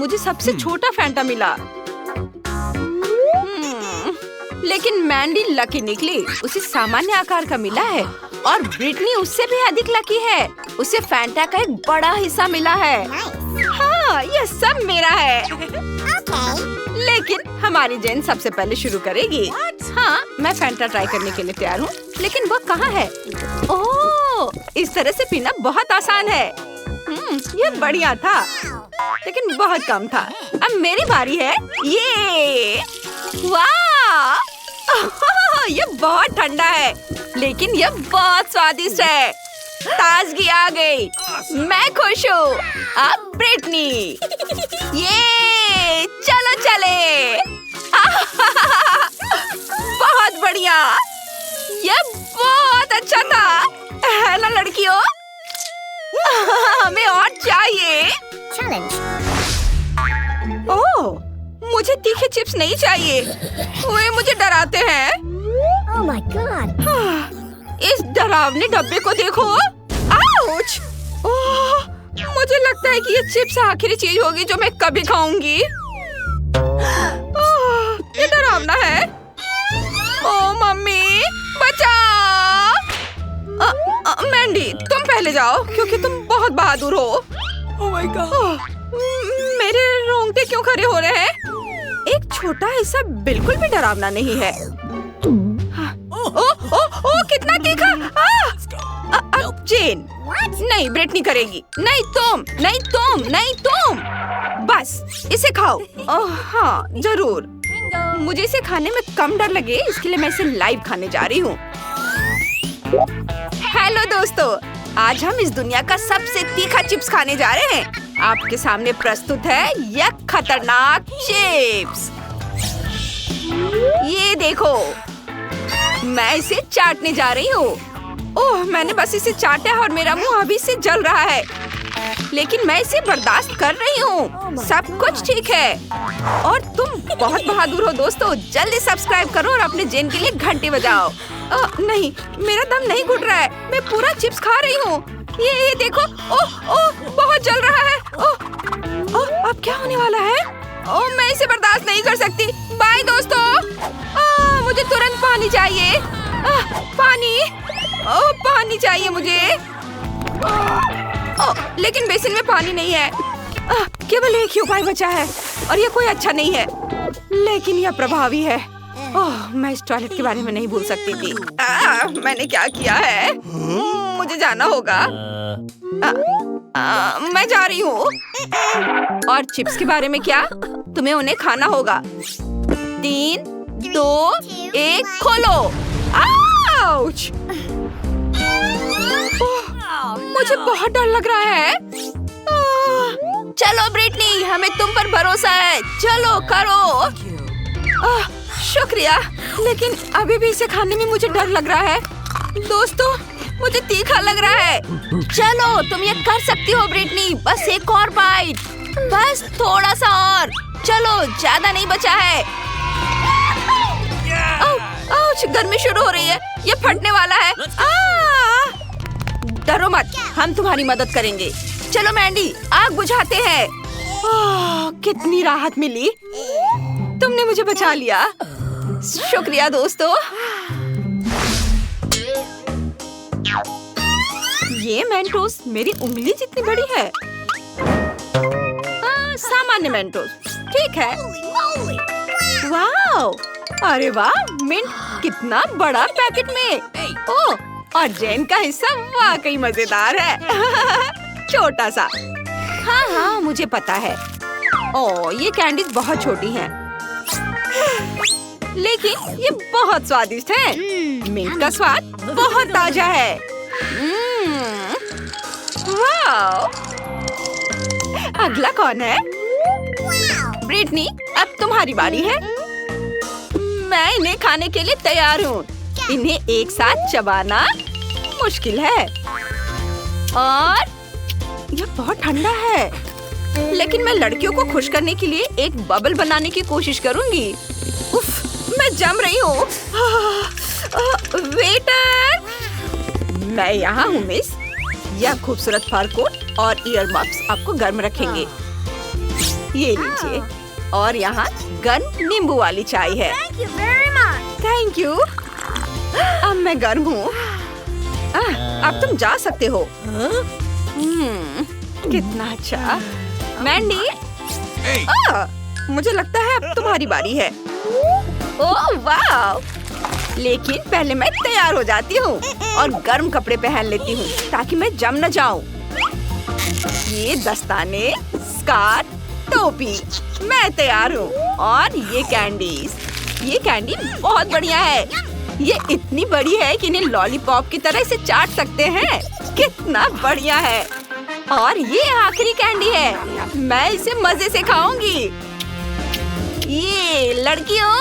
मुझे सबसे छोटा फैंटा मिला। लेकिन मैंडी लकी निकली, उसे सामान्य आकार का मिला है और ब्रिटनी उससे भी अधिक लकी है, उसे फैंटा का एक बड़ा हिस्सा मिला है। हाँ, ये सब मेरा है। लेकिन हमारी जेन सबसे पहले शुरू करेगी। हाँ, मैं फैंटा ट्राई करने के लिए तैयार हूँ, लेकिन वो कहाँ है? ओह, इस तरह से पीना बहुत आसान है। ये बढ़िया था, लेकिन बहुत कम था। अब मेरी बारी है। ये वाह, ये बहुत ठंडा है, लेकिन ये बहुत स्वादिष्ट है। ताजगी आ गई, मैं खुश हूँ। अब ब्रिटनी, ये चलो चले। बहुत बढ़िया, ये बहुत अच्छा था, है ना लड़कियों? हमें और चाहिए। ओह, मुझे तीखे चिप्स नहीं चाहिए, वे मुझे डराते हैं। Oh my God! इस डरावने डब्बे को देखो। आउच! ओह, मुझे लगता है कि ये चिप्स आखिरी चीज होगी जो मैं कभी खाऊंगी। ये डरावना है। ओह मम्मी, बचाओ! मैंडी, तुम पहले जाओ क्योंकि तुम बहुत बहादुर हो। Oh my God! मेरे रोंगटे क्यों खड़े हो रहे हैं? एक छोटा हिस्सा बिल्कुल भी डरावना नहीं है। ओ, कितना तीखा! जेन, नहीं, ब्रिटनी करेगी। नहीं तुम, नहीं तुम, नहीं तुम। बस इसे खाओ। ओह हाँ, जरूर। मुझे इसे खाने में कम डर लगे, इसके लिए मैं इसे लाइव खाने जा रही हूँ। हेलो दोस्तों, आज हम इस दुनिया का सबसे तीखा चिप्स खाने जा रहे हैं। आपके सामने प्रस्तुत है यह खतरनाक चिप्स। ये देखो, मैं इसे चाटने जा रही हूँ। ओह, मैंने बस इसे चाटा है और मेरा मुंह अभी से जल रहा है, लेकिन मैं इसे बर्दाश्त कर रही हूँ। सब कुछ ठीक है। और तुम बहुत बहादुर हो दोस्तों। जल्दी सब्सक्राइब करो और अपने जेन के लिए घंटी बजाओ। नहीं, मेरा दम नहीं घुट रहा है, मैं पूरा चिप्स खा रही हूँ। ये देखो, ओह, बहुत जल रहा है। ओह, अब क्या होने वाला है? ओह, मैं इसे बर्दाश्त नहीं कर सकती। बाय दोस्तों। मुझे तुरंत पानी चाहिए। पानी, पानी चाहिए मुझे। लेकिन बेसिन में पानी नहीं है। केवल एक ही उपाय बचा है और ये कोई अच्छा नहीं है, लेकिन यह प्रभावी है। ओह, मैं इस टॉयलेट के बारे में नहीं भूल सकती थी। मैंने क्या किया है? मुझे जाना होगा। मैं जा रही हूँ। और चिप्स के बारे में क्या? तुम्हें उन्हें खाना होगा। 3, 2, 1, खोलो। आउच! मुझे बहुत डर लग रहा है। चलो ब्रिटनी, हमें तुम पर भरोसा है। चलो करो। शुक्रिया, लेकिन अभी भी इसे खाने में मुझे डर लग रहा है। दोस्तों, मुझे तीखा लग रहा है। चलो, तुम ये कर सकती हो ब्रिटनी। बस एक और बाइट, बस थोड़ा सा और। चलो, ज्यादा नहीं बचा है। आउच, गर्मी शुरू हो रही है, ये फटने वाला है। डरो मत, हम तुम्हारी मदद करेंगे। चलो मैंडी, आग बुझाते हैं। कितनी राहत मिली, तुमने मुझे बचा लिया। शुक्रिया दोस्तों। ये मेंटोस मेरी उंगली जितनी बड़ी है। सामान्य मेंटोस, ठीक है। वाओ, अरे वाह, मिंट कितना बड़ा पैकेट में। ओह, और जेन का हिस्सा वाकई मजेदार है। छोटा सा। हाँ, मुझे पता है। ओह, ये कैंडीज बहुत छोटी हैं, लेकिन ये बहुत स्वादिष्ट है। मिंट का स्वाद बहुत ताजा है। वाओ, अगला कौन है? ब्रिटनी, अब तुम्हारी बारी है। मैं इन्हें खाने के लिए तैयार हूँ। इन्हें एक साथ चबाना मुश्किल है और यह बहुत ठंडा है, लेकिन मैं लड़कियों को खुश करने के लिए एक बबल बनाने की कोशिश करूंगी। उफ, मैं जम रही हूँ। वेटर, मैं यहाँ हूँ मिस। यह खूबसूरत फर कोट और ईयर मफ्स आपको गर्म रखेंगे। ये लीजिए। और यहाँ गर्म नींबू वाली चाय है। Thank you very much. Thank you. अब मैं गर्म हूँ। अब तुम जा सकते हो। कितना अच्छा। मैंडी, मुझे लगता है अब तुम्हारी बारी है। ओह वाह! लेकिन पहले मैं तैयार हो जाती हूँ और गर्म कपड़े पहन लेती हूँ ताकि मैं जम न जाऊँ। ये दस्ताने, स्कार्फ, टोपी, मैं तैयार हूँ। और ये कैंडी बहुत बढ़िया है। ये इतनी बड़ी है कि इन्हें लॉलीपॉप की तरह इसे चाट सकते हैं। कितना बढ़िया है। और ये आखिरी कैंडी है, मैं इसे मजे से खाऊंगी। ये लड़कियों,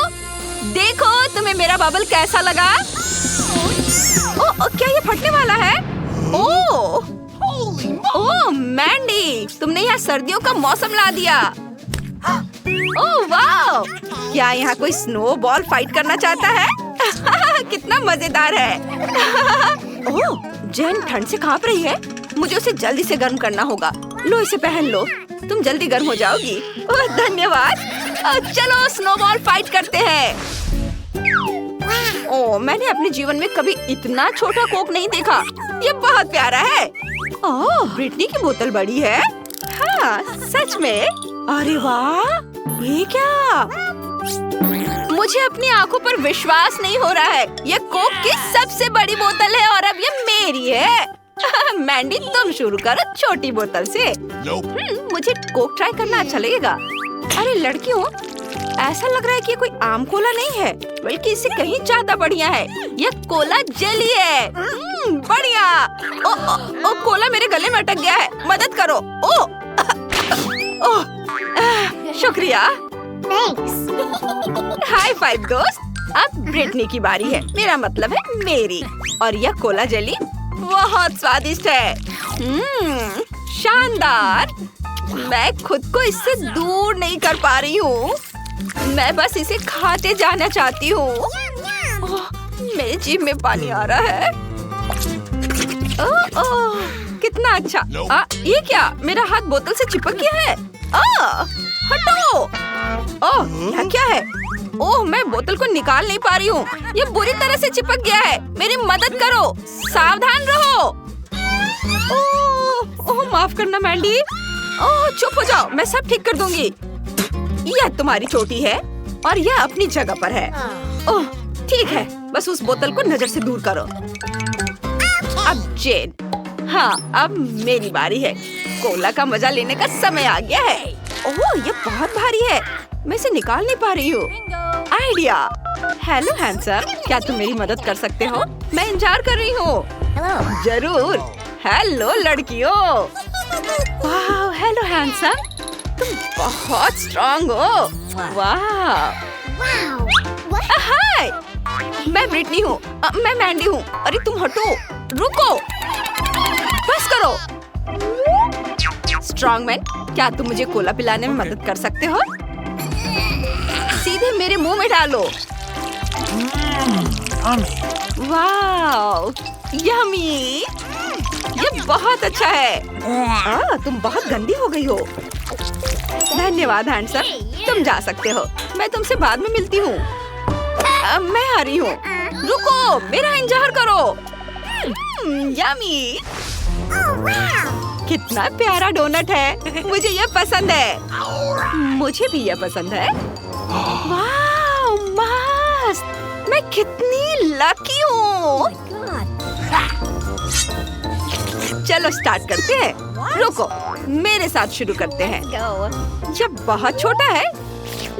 देखो तुम्हें मेरा बबल कैसा लगा? क्या ये फटने वाला है? ओह मैंडी, तुमने यहाँ सर्दियों का मौसम ला दिया। ओह वाह! क्या यहाँ कोई स्नोबॉल फाइट करना चाहता है? कितना मजेदार है। ओह, जेन ठंड से कांप रही है। मुझे उसे जल्दी से गर्म करना होगा। लो इसे पहन लो, तुम जल्दी गर्म हो जाओगी। ओह धन्यवाद। चलो स्नोबॉल फाइट करते हैं। ओह, मैंने अपने जीवन में कभी इतना छोटा कोक नहीं देखा। ये बहुत प्यारा है। ओह, ब्रिटनी की बोतल बड़ी है। हाँ, सच में। अरे वाह, ये क्या? मुझे अपनी आंखों पर विश्वास नहीं हो रहा है। ये कोक की सबसे बड़ी बोतल है और अब ये मेरी है। मैंडी, तुम शुरू करो छोटी बोतल से। मुझे कोक ट्राई करना अच्छा लगेगा। अरे लड़कियों, ऐसा लग रहा है कि ये कोई आम कोला नहीं है, बल्कि इससे कहीं ज्यादा बढ़िया है। ये कोला जेली है। बढ़िया। ओ, कोला मेरे गले में अटक गया है। मदद करो। शुक्रिया। हाई फाइव दोस्त। अब ब्रिटनी की बारी है, मेरा मतलब है मेरी। और यह कोला जेली बहुत स्वादिष्ट है। शानदार। मैं खुद को इससे दूर नहीं कर पा रही हूँ। मैं बस इसे खाते जाना चाहती हूँ। मेरे जीभ में पानी आ रहा है। कितना अच्छा। ये क्या? मेरा हाथ बोतल से चिपक गया है। हटो। यह क्या है? ओह, मैं बोतल को निकाल नहीं पा रही हूँ। ये बुरी तरह से चिपक गया है। मेरी मदद करो। सावधान रहो। ओह, माफ करना मैंडी। ओह, चुप हो जाओ, मैं सब ठीक कर दूंगी। यह तुम्हारी चोटी है और यह अपनी जगह पर है। ओह, ठीक है, बस उस बोतल को नजर से दूर करो। अब जेन, हाँ, अब मेरी बारी है। कोला का मजा लेने का समय आ गया है। ओह, ये बहुत भारी है, मैं इसे निकाल नहीं पा रही हूँ। आइडिया। हेलो हैंडसम, क्या तुम मेरी मदद कर सकते हो? मैं इंतजार कर रही हूँ। जरूर। हेलो लड़कियों। वाह, हेलो हैंडसम, तुम बहुत स्ट्रॉन्ग हो। वाह। हाय, मैं ब्रिटनी हूँ। मैं मैंडी हूँ। अरे तुम हटो, रुको, बस करो। स्ट्रॉन्गमैन, क्या तुम मुझे कोला पिलाने में मदद कर सकते हो? सीधे मेरे मुंह में डालो। वाह, यम्मी। ये बहुत अच्छा है। तुम बहुत गंदी हो गई हो। धन्यवाद हैंडसम, तुम जा सकते हो। मैं तुमसे बाद में मिलती हूँ। मैं आ रही हूँ। रुको, मेरा इंतजार करो। यम्मी। कितना प्यारा डोनट है। मुझे यह पसंद है। मुझे भी यह पसंद है। वाह, मस्त। मैं कितनी लकी हूँ। चलो स्टार्ट करते हैं। रुको, मेरे साथ शुरू करते हैं। यह बहुत छोटा है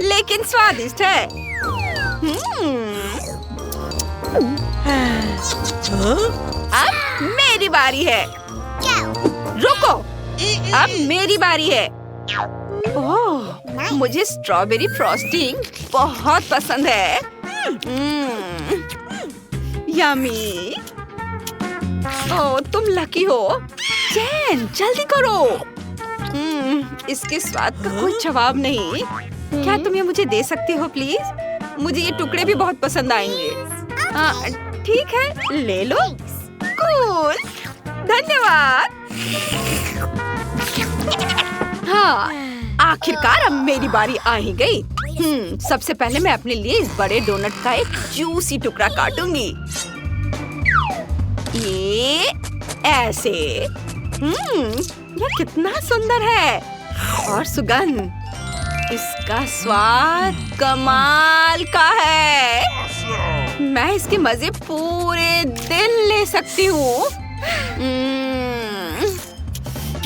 लेकिन स्वादिष्ट है। अब मेरी बारी है। रुको, अब मेरी बारी है। ओह, मुझे स्ट्रॉबेरी फ्रॉस्टिंग बहुत पसंद है। यम्मी। ओह, तुम लकी हो। जेन, जल्दी करो। इसके स्वाद का कोई जवाब नहीं। क्या तुम ये मुझे दे सकती हो प्लीज? मुझे ये टुकड़े भी बहुत पसंद आएंगे। ठीक है, ले लो। कूल, धन्यवाद। हाँ, आखिरकार अब मेरी बारी आ ही गई। सबसे पहले मैं अपने लिए इस बड़े डोनट का एक जूसी टुकड़ा काटूंगी। ये ऐसे। यह कितना सुंदर है और सुगंध। इसका स्वाद कमाल का है। मैं इसके मजे पूरे दिन ले सकती हूँ।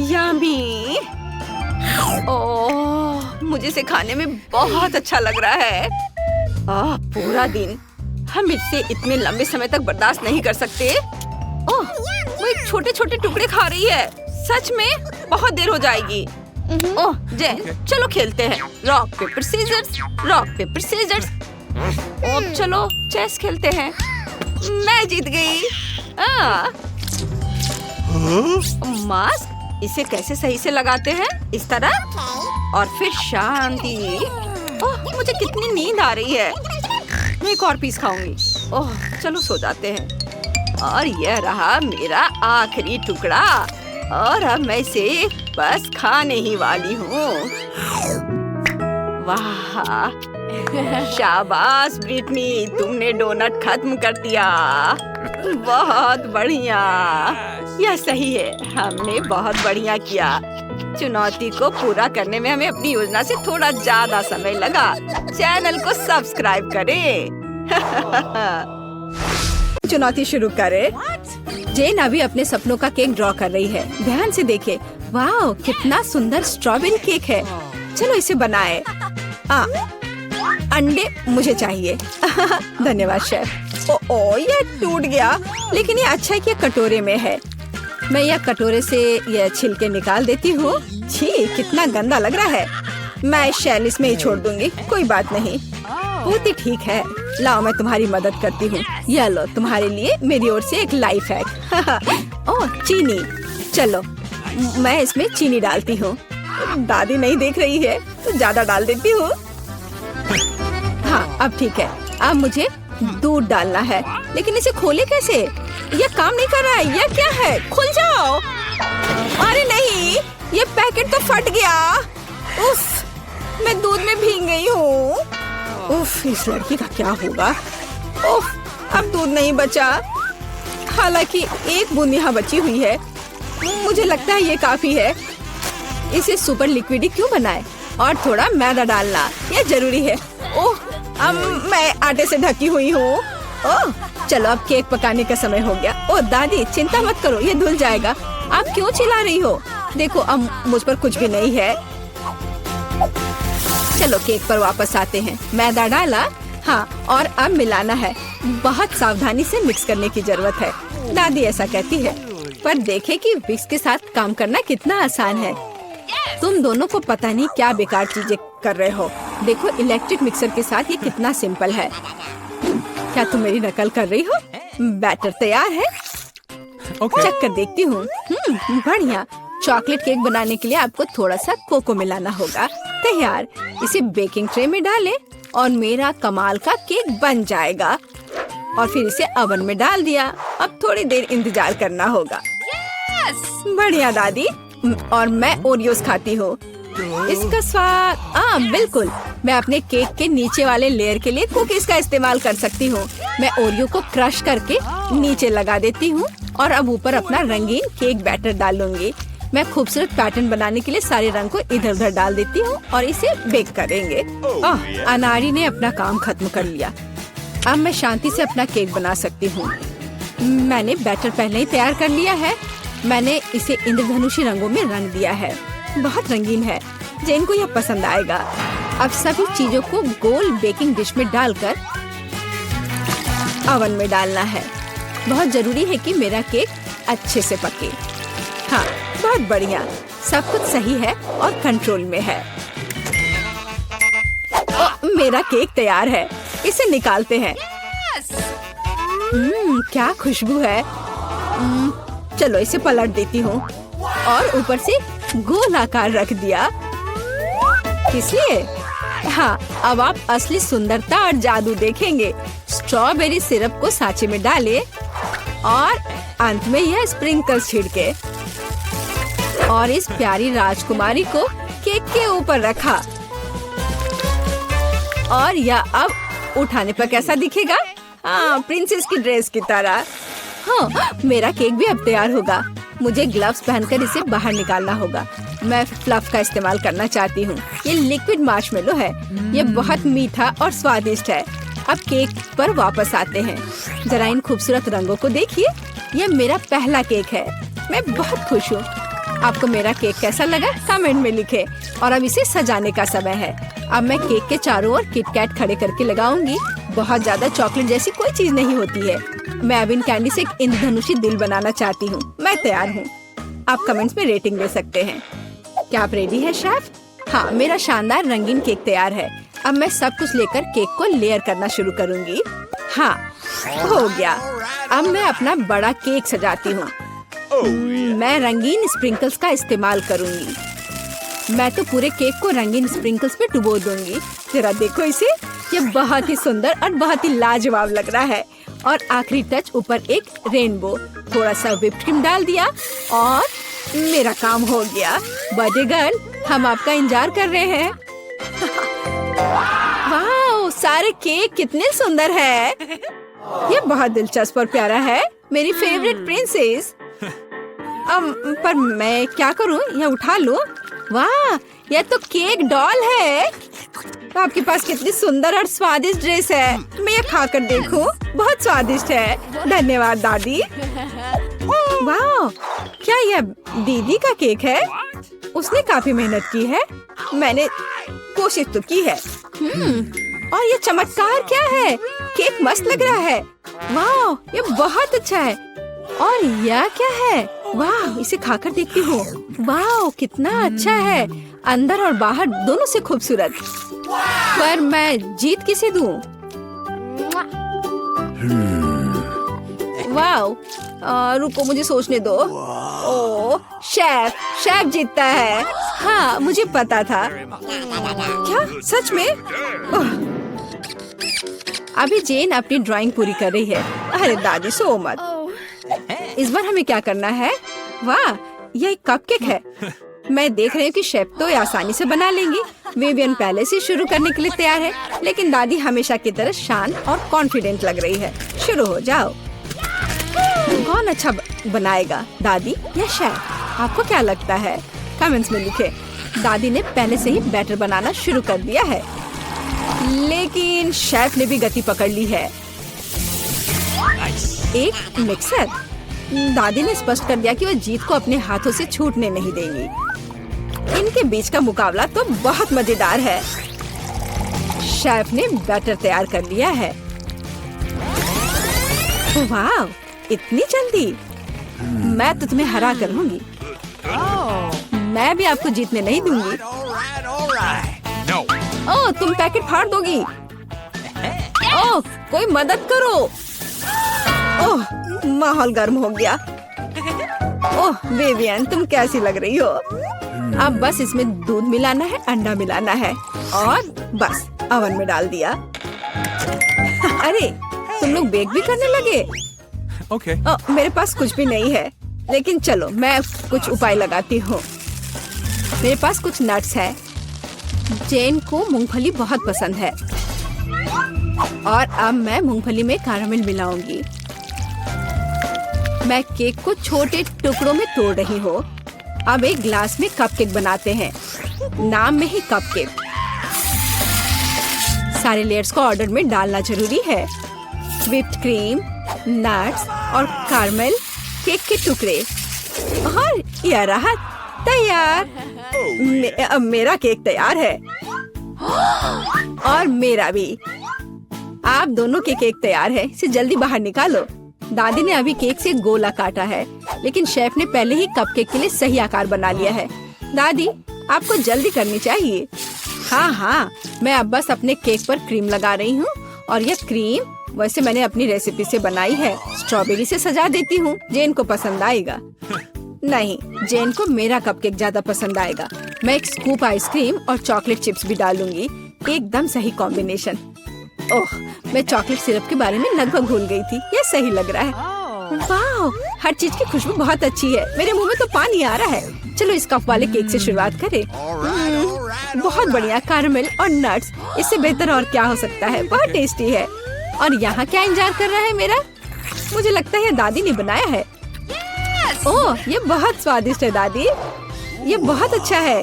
यम्मी। ओह, मुझे इसे खाने में बहुत अच्छा लग रहा है। पूरा दिन हम इससे इतने लंबे समय तक बर्दाश्त नहीं कर सकते। ओह, वो एक छोटे-छोटे टुकड़े खा रही है। सच में बहुत देर हो जाएगी। ओह जय, चलो खेलते हैं। Rock paper scissors, rock paper scissors. अब चलो चेस खेलते हैं। मैं जीत गई। मास्क, इसे कैसे सही से लगाते हैं? इस तरह और फिर शांति। ओह, मुझे कितनी नींद आ रही है। मैं एक और पीस खाऊंगी। ओह, चलो सो जाते हैं। और यह रहा मेरा आखिरी टुकड़ा और अब मैं इसे बस खाने ही वाली हूँ। वाह, शाबाश ब्रिटनी, तुमने डोनट खत्म कर दिया। बहुत बढ़िया। यह सही है, हमने बहुत बढ़िया किया। चुनौती को पूरा करने में हमें अपनी योजना से थोड़ा ज्यादा समय लगा। चैनल को सब्सक्राइब करें। चुनौती शुरू करें। जेन अभी अपने सपनों का केक ड्रॉ कर रही है। ध्यान से देखे। वाह, कितना सुंदर स्ट्रॉबेरी केक है। चलो इसे बनाए। अंडे मुझे चाहिए। धन्यवाद शेफ। ओ, ये टूट गया, लेकिन ये अच्छा है कि कटोरे में है। मैं यह कटोरे से यह छिलके निकाल देती हूँ। छी, कितना गंदा लग रहा है। मैं शैल इसमें ही छोड़ दूंगी। कोई बात नहीं, बहुत ही ठीक है। लाओ, मैं तुम्हारी मदद करती हूँ। यह लो, तुम्हारे लिए मेरी ओर से एक लाइफ हैक। ओह, चीनी। चलो, मैं इसमें चीनी डालती हूँ। दादी नहीं देख रही है तो ज्यादा डाल देती हूँ। हाँ, अब ठीक है। अब मुझे दूध डालना है, लेकिन इसे खोले कैसे? यह काम नहीं कर रहा है। यह क्या है? खुल जाओ। अरे नहीं, ये पैकेट तो फट गया। उफ, मैं दूध में भीग गई हूँ। उफ, इस लड़की का क्या होगा? उफ, अब दूध नहीं बचा। हालांकि एक बूंद यहाँ बची हुई है। मुझे लगता है ये काफी है। इसे सुपर लिक्विड क्यों बनाए? और थोड़ा मैदा डालना, यह जरूरी है। ओह, अब मैं आटे से ढकी हुई हूँ। ओह, चलो अब केक पकाने का समय हो गया। ओह दादी, चिंता मत करो, ये धुल जाएगा। आप क्यों चिल्ला रही हो? देखो, अब मुझ पर कुछ भी नहीं है। चलो केक पर वापस आते हैं। मैदा डाला, हाँ, और अब मिलाना है। बहुत सावधानी से मिक्स करने की जरूरत है। दादी ऐसा कहती है, पर देखे कि विक्स के साथ काम करना कितना आसान है। तुम दोनों को पता नहीं क्या बेकार चीजें कर रहे हो। देखो, इलेक्ट्रिक मिक्सर के साथ ये कितना सिंपल है। क्या तुम मेरी नकल कर रही हो? बैटर तैयार है। चेक कर देखती हूँ। बढ़िया। चॉकलेट केक बनाने के लिए आपको थोड़ा सा कोको मिलाना होगा। तैयार। इसे बेकिंग ट्रे में डालें और मेरा कमाल का केक बन जाएगा। और फिर इसे ओवन में डाल दिया। अब थोड़ी देर इंतजार करना होगा। बढ़िया दादी। और मैं ओरियोस खाती हूँ। इसका स्वाद बिल्कुल। मैं अपने केक के नीचे वाले लेयर के लिए कुकीज का इस्तेमाल कर सकती हूँ। मैं ओरियो को क्रश करके नीचे लगा देती हूँ और अब ऊपर अपना रंगीन केक बैटर डालूंगी। मैं खूबसूरत पैटर्न बनाने के लिए सारे रंग को इधर उधर डाल देती हूँ और इसे बेक करेंगे। अनारी ने अपना काम खत्म कर लिया। अब मैं शांति से अपना केक बना सकती हूँ। मैंने बैटर पहले ही तैयार कर लिया है। मैंने इसे इंद्रधनुषी रंगों में रंग दिया है। बहुत रंगीन है। जेन को यह पसंद आएगा। अब सभी चीजों को गोल बेकिंग डिश में डालकर ओवन में डालना है। बहुत जरूरी है कि मेरा केक अच्छे से पके। हाँ, बहुत बढ़िया। सब कुछ सही है और कंट्रोल में है। मेरा केक तैयार है। इसे निकालते हैं। क्या खुशबू है। चलो इसे पलट देती हूँ और ऊपर से गोल आकार रख दिया। इसलिए हाँ, अब आप असली सुंदरता और जादू देखेंगे। स्ट्रॉबेरी सिरप को सांचे में डालें और अंत में यह स्प्रिंकल्स छिड़के और इस प्यारी राजकुमारी को केक के ऊपर रखा और यह अब उठाने पर कैसा दिखेगा? हाँ, प्रिंसेस की ड्रेस की तरह। हाँ, मेरा केक भी अब तैयार होगा। मुझे ग्लव्स पहनकर इसे बाहर निकालना होगा। मैं फ्लफ का इस्तेमाल करना चाहती हूँ। ये लिक्विड मार्शमेलो है। ये बहुत मीठा और स्वादिष्ट है। अब केक पर वापस आते हैं। जरा इन खूबसूरत रंगों को देखिए। ये मेरा पहला केक है। मैं बहुत खुश हूँ। आपको मेरा केक कैसा लगा? कमेंट में लिखें। और अब इसे सजाने का समय है। अब मैं केक के चारों ओर किटकैट खड़े करके लगाऊंगी। बहुत ज्यादा चॉकलेट जैसी कोई चीज नहीं होती है। मैं अब इन कैंडी से एक इंद्रधनुषी दिल बनाना चाहती हूँ। मैं तैयार हूँ। आप कमेंट्स में रेटिंग दे सकते हैं। क्या आप रेडी है शेफ? हाँ, मेरा शानदार रंगीन केक तैयार है। अब मैं सब कुछ लेकर केक को लेयर करना शुरू करूँगी। हाँ, हो गया। अब मैं अपना बड़ा केक सजाती हूँ। मैं रंगीन स्प्रिंकल्स का इस्तेमाल करूँगी। मैं तो पूरे केक को रंगीन स्प्रिंकल्स में डुबो दूंगी। जरा देखो इसे। ये बहुत ही सुंदर और बहुत ही लाजवाब लग रहा है। और आखिरी टच ऊपर एक रेनबो। थोड़ा सा व्हिप्ड क्रीम डाल दिया और मेरा काम हो गया। बर्थडे गर्ल, हम आपका इंतजार कर रहे हैं। वाह, सारे केक कितने सुंदर है। ये बहुत दिलचस्प और प्यारा है। मेरी फेवरेट प्रिंसेस। पर मैं क्या करूं? यह उठा लूं? वाह, यह तो केक डॉल है। आपके पास कितनी सुंदर और स्वादिष्ट ड्रेस है। मैं ये खाकर देखूं? बहुत स्वादिष्ट है। धन्यवाद दादी। वाह, क्या यह दीदी का केक है? उसने काफी मेहनत की है। मैंने कोशिश तो की है। और ये चमत्कार क्या है? केक मस्त लग रहा है। वाह, ये बहुत अच्छा है। और यह क्या है? वाह, इसे खाकर देखती हूँ। वाह, कितना अच्छा है। अंदर और बाहर दोनों से खूबसूरत। पर मैं जीत किसे दूँ? वाह, रुको मुझे सोचने दो। ओह, शेफ जीतता है। हाँ, मुझे पता था। क्या सच में? अभी जेन अपनी ड्राइंग पूरी कर रही है। अरे दादी, सो मत। इस बार हमें क्या करना है? वाह, यह एक कपकेक है। मैं देख रही हूँ कि शेफ तो आसानी से बना लेंगी। विवियन पहले से शुरू करने के लिए तैयार है, लेकिन दादी हमेशा की तरह शांत और कॉन्फिडेंट लग रही है। शुरू हो जाओ। कौन अच्छा बनाएगा, दादी या शेफ? आपको क्या लगता है? कमेंट्स में लिखें। दादी ने पहले से ही बैटर बनाना शुरू कर दिया है, लेकिन शेफ ने भी गति पकड़ ली है। एक मिक्सर। दादी ने स्पष्ट कर दिया कि वो जीत को अपने हाथों से छूटने नहीं देंगी। इनके बीच का मुकाबला तो बहुत मजेदार है। शेफ ने बैटर तैयार कर लिया है। वाह, इतनी जल्दी? मैं तो तुम्हें हरा कर लूंगी। मैं भी आपको जीतने नहीं दूंगी। ओह, तुम पैकेट फाड़ दोगी। ओह, कोई मदद करो। ओह, माहौल गर्म हो गया। ओह विवियन, तुम कैसी लग रही हो? अब बस इसमें दूध मिलाना है, अंडा मिलाना है और बस ओवन में डाल दिया। अरे, तुम लोग बेक भी करने लगे? Okay. मेरे पास कुछ भी नहीं है, लेकिन चलो मैं कुछ उपाय लगाती हूँ। मेरे पास कुछ नट्स है। जेन को मूंगफली बहुत पसंद है और अब मैं मूंगफली में कैरामेल मिलाऊंगी। मैं केक को छोटे टुकड़ों में तोड़ रही हूँ। अब एक ग्लास में कपकेक बनाते हैं। नाम में ही कपकेक। सारे लेयर्स को ऑर्डर में डालना जरूरी है। व्हिप्ड क्रीम, नट्स और कैरामेल, केक के टुकड़े और यह रहा तैयार। अब मेरा केक तैयार है और मेरा भी। आप दोनों के केक तैयार है। इसे जल्दी बाहर निकालो। दादी ने अभी केक से गोला काटा है, लेकिन शेफ ने पहले ही कपकेक के लिए सही आकार बना लिया है। दादी, आपको जल्दी करनी चाहिए। हाँ, मैं अब बस अपने केक पर क्रीम लगा रही हूँ और यह क्रीम वैसे मैंने अपनी रेसिपी से बनाई है। स्ट्रॉबेरी से सजा देती हूँ। जेन को पसंद आएगा। नहीं, जेन को मेरा कपकेक ज्यादा पसंद आएगा। मैं एक स्कूप आइसक्रीम और चॉकलेट चिप्स भी डालूंगी। एकदम सही कॉम्बिनेशन। ओह, मैं चॉकलेट सिरप के बारे में लगभग भूल गई थी। ये सही लग रहा है। वाह, हर चीज की खुशबू बहुत अच्छी है। मेरे मुंह में तो पानी आ रहा है। चलो इस कप वाले केक से शुरुआत करें। बहुत बढ़िया, कैरमल और नट्स, इससे बेहतर और क्या हो सकता है। बहुत टेस्टी है। और यहाँ क्या इंतजार कर रहा है मेरा? मुझे लगता है ये दादी ने बनाया है। ओह, ये बहुत स्वादिष्ट है दादी, ये बहुत अच्छा है।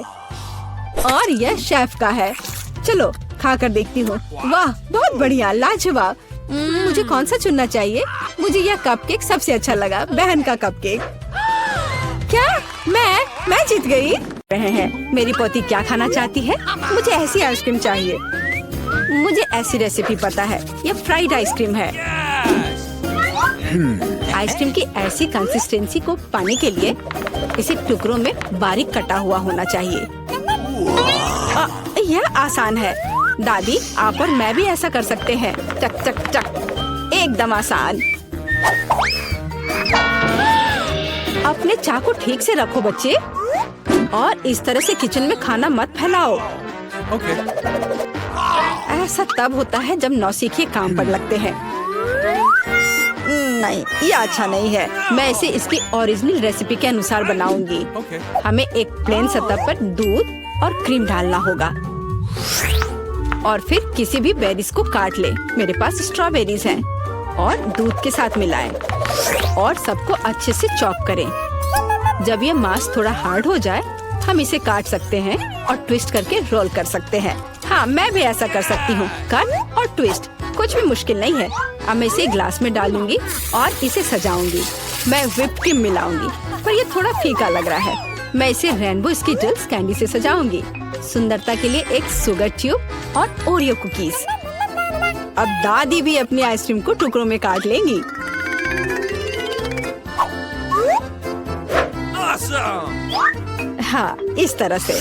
और यह शेफ का है। चलो खाकर देखती हूँ। वाह, बहुत बढ़िया, लाजवाब। मुझे कौन सा चुनना चाहिए? मुझे यह कपकेक सबसे अच्छा लगा, बहन का कपकेक। क्या मैं जीत गई? रहे हैं, मेरी पोती क्या खाना चाहती है? मुझे ऐसी आइसक्रीम चाहिए। मुझे ऐसी रेसिपी पता है, ये फ्राइड आइसक्रीम है। आइसक्रीम की ऐसी कंसिस्टेंसी को पाने के लिए इसे टुकड़ों में बारीक कटा हुआ होना चाहिए। यह आसान है दादी, आप और मैं भी ऐसा कर सकते हैं। टक टक टक, एकदम आसान। अपने चाकू ठीक से रखो बच्चे, और इस तरह से किचन में खाना मत फैलाओ। ऐसा तब होता है जब नौसिखिए काम पर लगते हैं। नहीं, ये अच्छा नहीं है। मैं इसे इसकी ओरिजिनल रेसिपी के अनुसार बनाऊंगी। हमें एक प्लेन सतह पर दूध और क्रीम डालना होगा, और फिर किसी भी बेरीज को काट ले। मेरे पास स्ट्रॉबेरीज हैं, और दूध के साथ मिलाएं और सबको अच्छे से चॉप करें। जब ये मांस थोड़ा हार्ड हो जाए, हम इसे काट सकते हैं और ट्विस्ट करके रोल कर सकते हैं। हाँ, मैं भी ऐसा कर सकती हूँ। कट और ट्विस्ट कुछ भी मुश्किल नहीं है। अब मैं इसे ग्लास में डालूंगी और इसे सजाऊंगी। मैं व्हिप क्रीम मिलाऊंगी, पर ये थोड़ा फीका लग रहा है। मैं इसे रेनबो स्किटल्स कैंडी से सजाऊंगी। सुंदरता के लिए एक शुगर ट्यूब और ओरियो कुकीज। अब दादी भी अपनी आइसक्रीम को टुकड़ों में काट लेंगी। हाँ, इस तरह से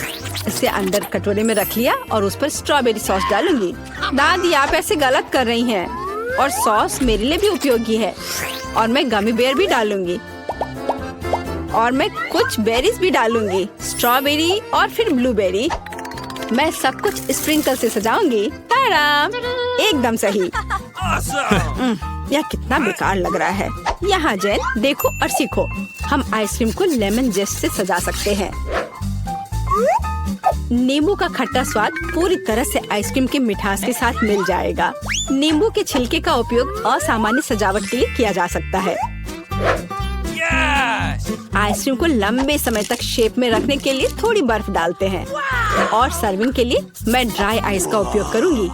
इसे अंदर कटोरे में रख लिया और उस पर स्ट्रॉबेरी सॉस डालूंगी। दादी, आप ऐसे गलत कर रही हैं, और सॉस मेरे लिए भी उपयोगी है। और मैं गमी बेयर भी डालूंगी, और मैं कुछ बेरीज भी डालूंगी, स्ट्रॉबेरी और फिर ब्लूबेरी। मैं सब कुछ स्प्रिंकल से सजाऊंगी। ताराम, एकदम सही। यह कितना बेकार लग रहा है। यहाँ जेन, देखो और सीखो। हम आइसक्रीम को लेमन जेस्ट से सजा सकते हैं। नींबू का खट्टा स्वाद पूरी तरह से आइसक्रीम की मिठास के साथ मिल जाएगा। नींबू के छिलके का उपयोग असामान्य सजावट के लिए किया जा सकता है। आइसक्रीम को लंबे समय तक शेप में रखने के लिए थोड़ी बर्फ डालते हैं, और सर्विंग के लिए मैं ड्राई आइस का उपयोग करूंगी,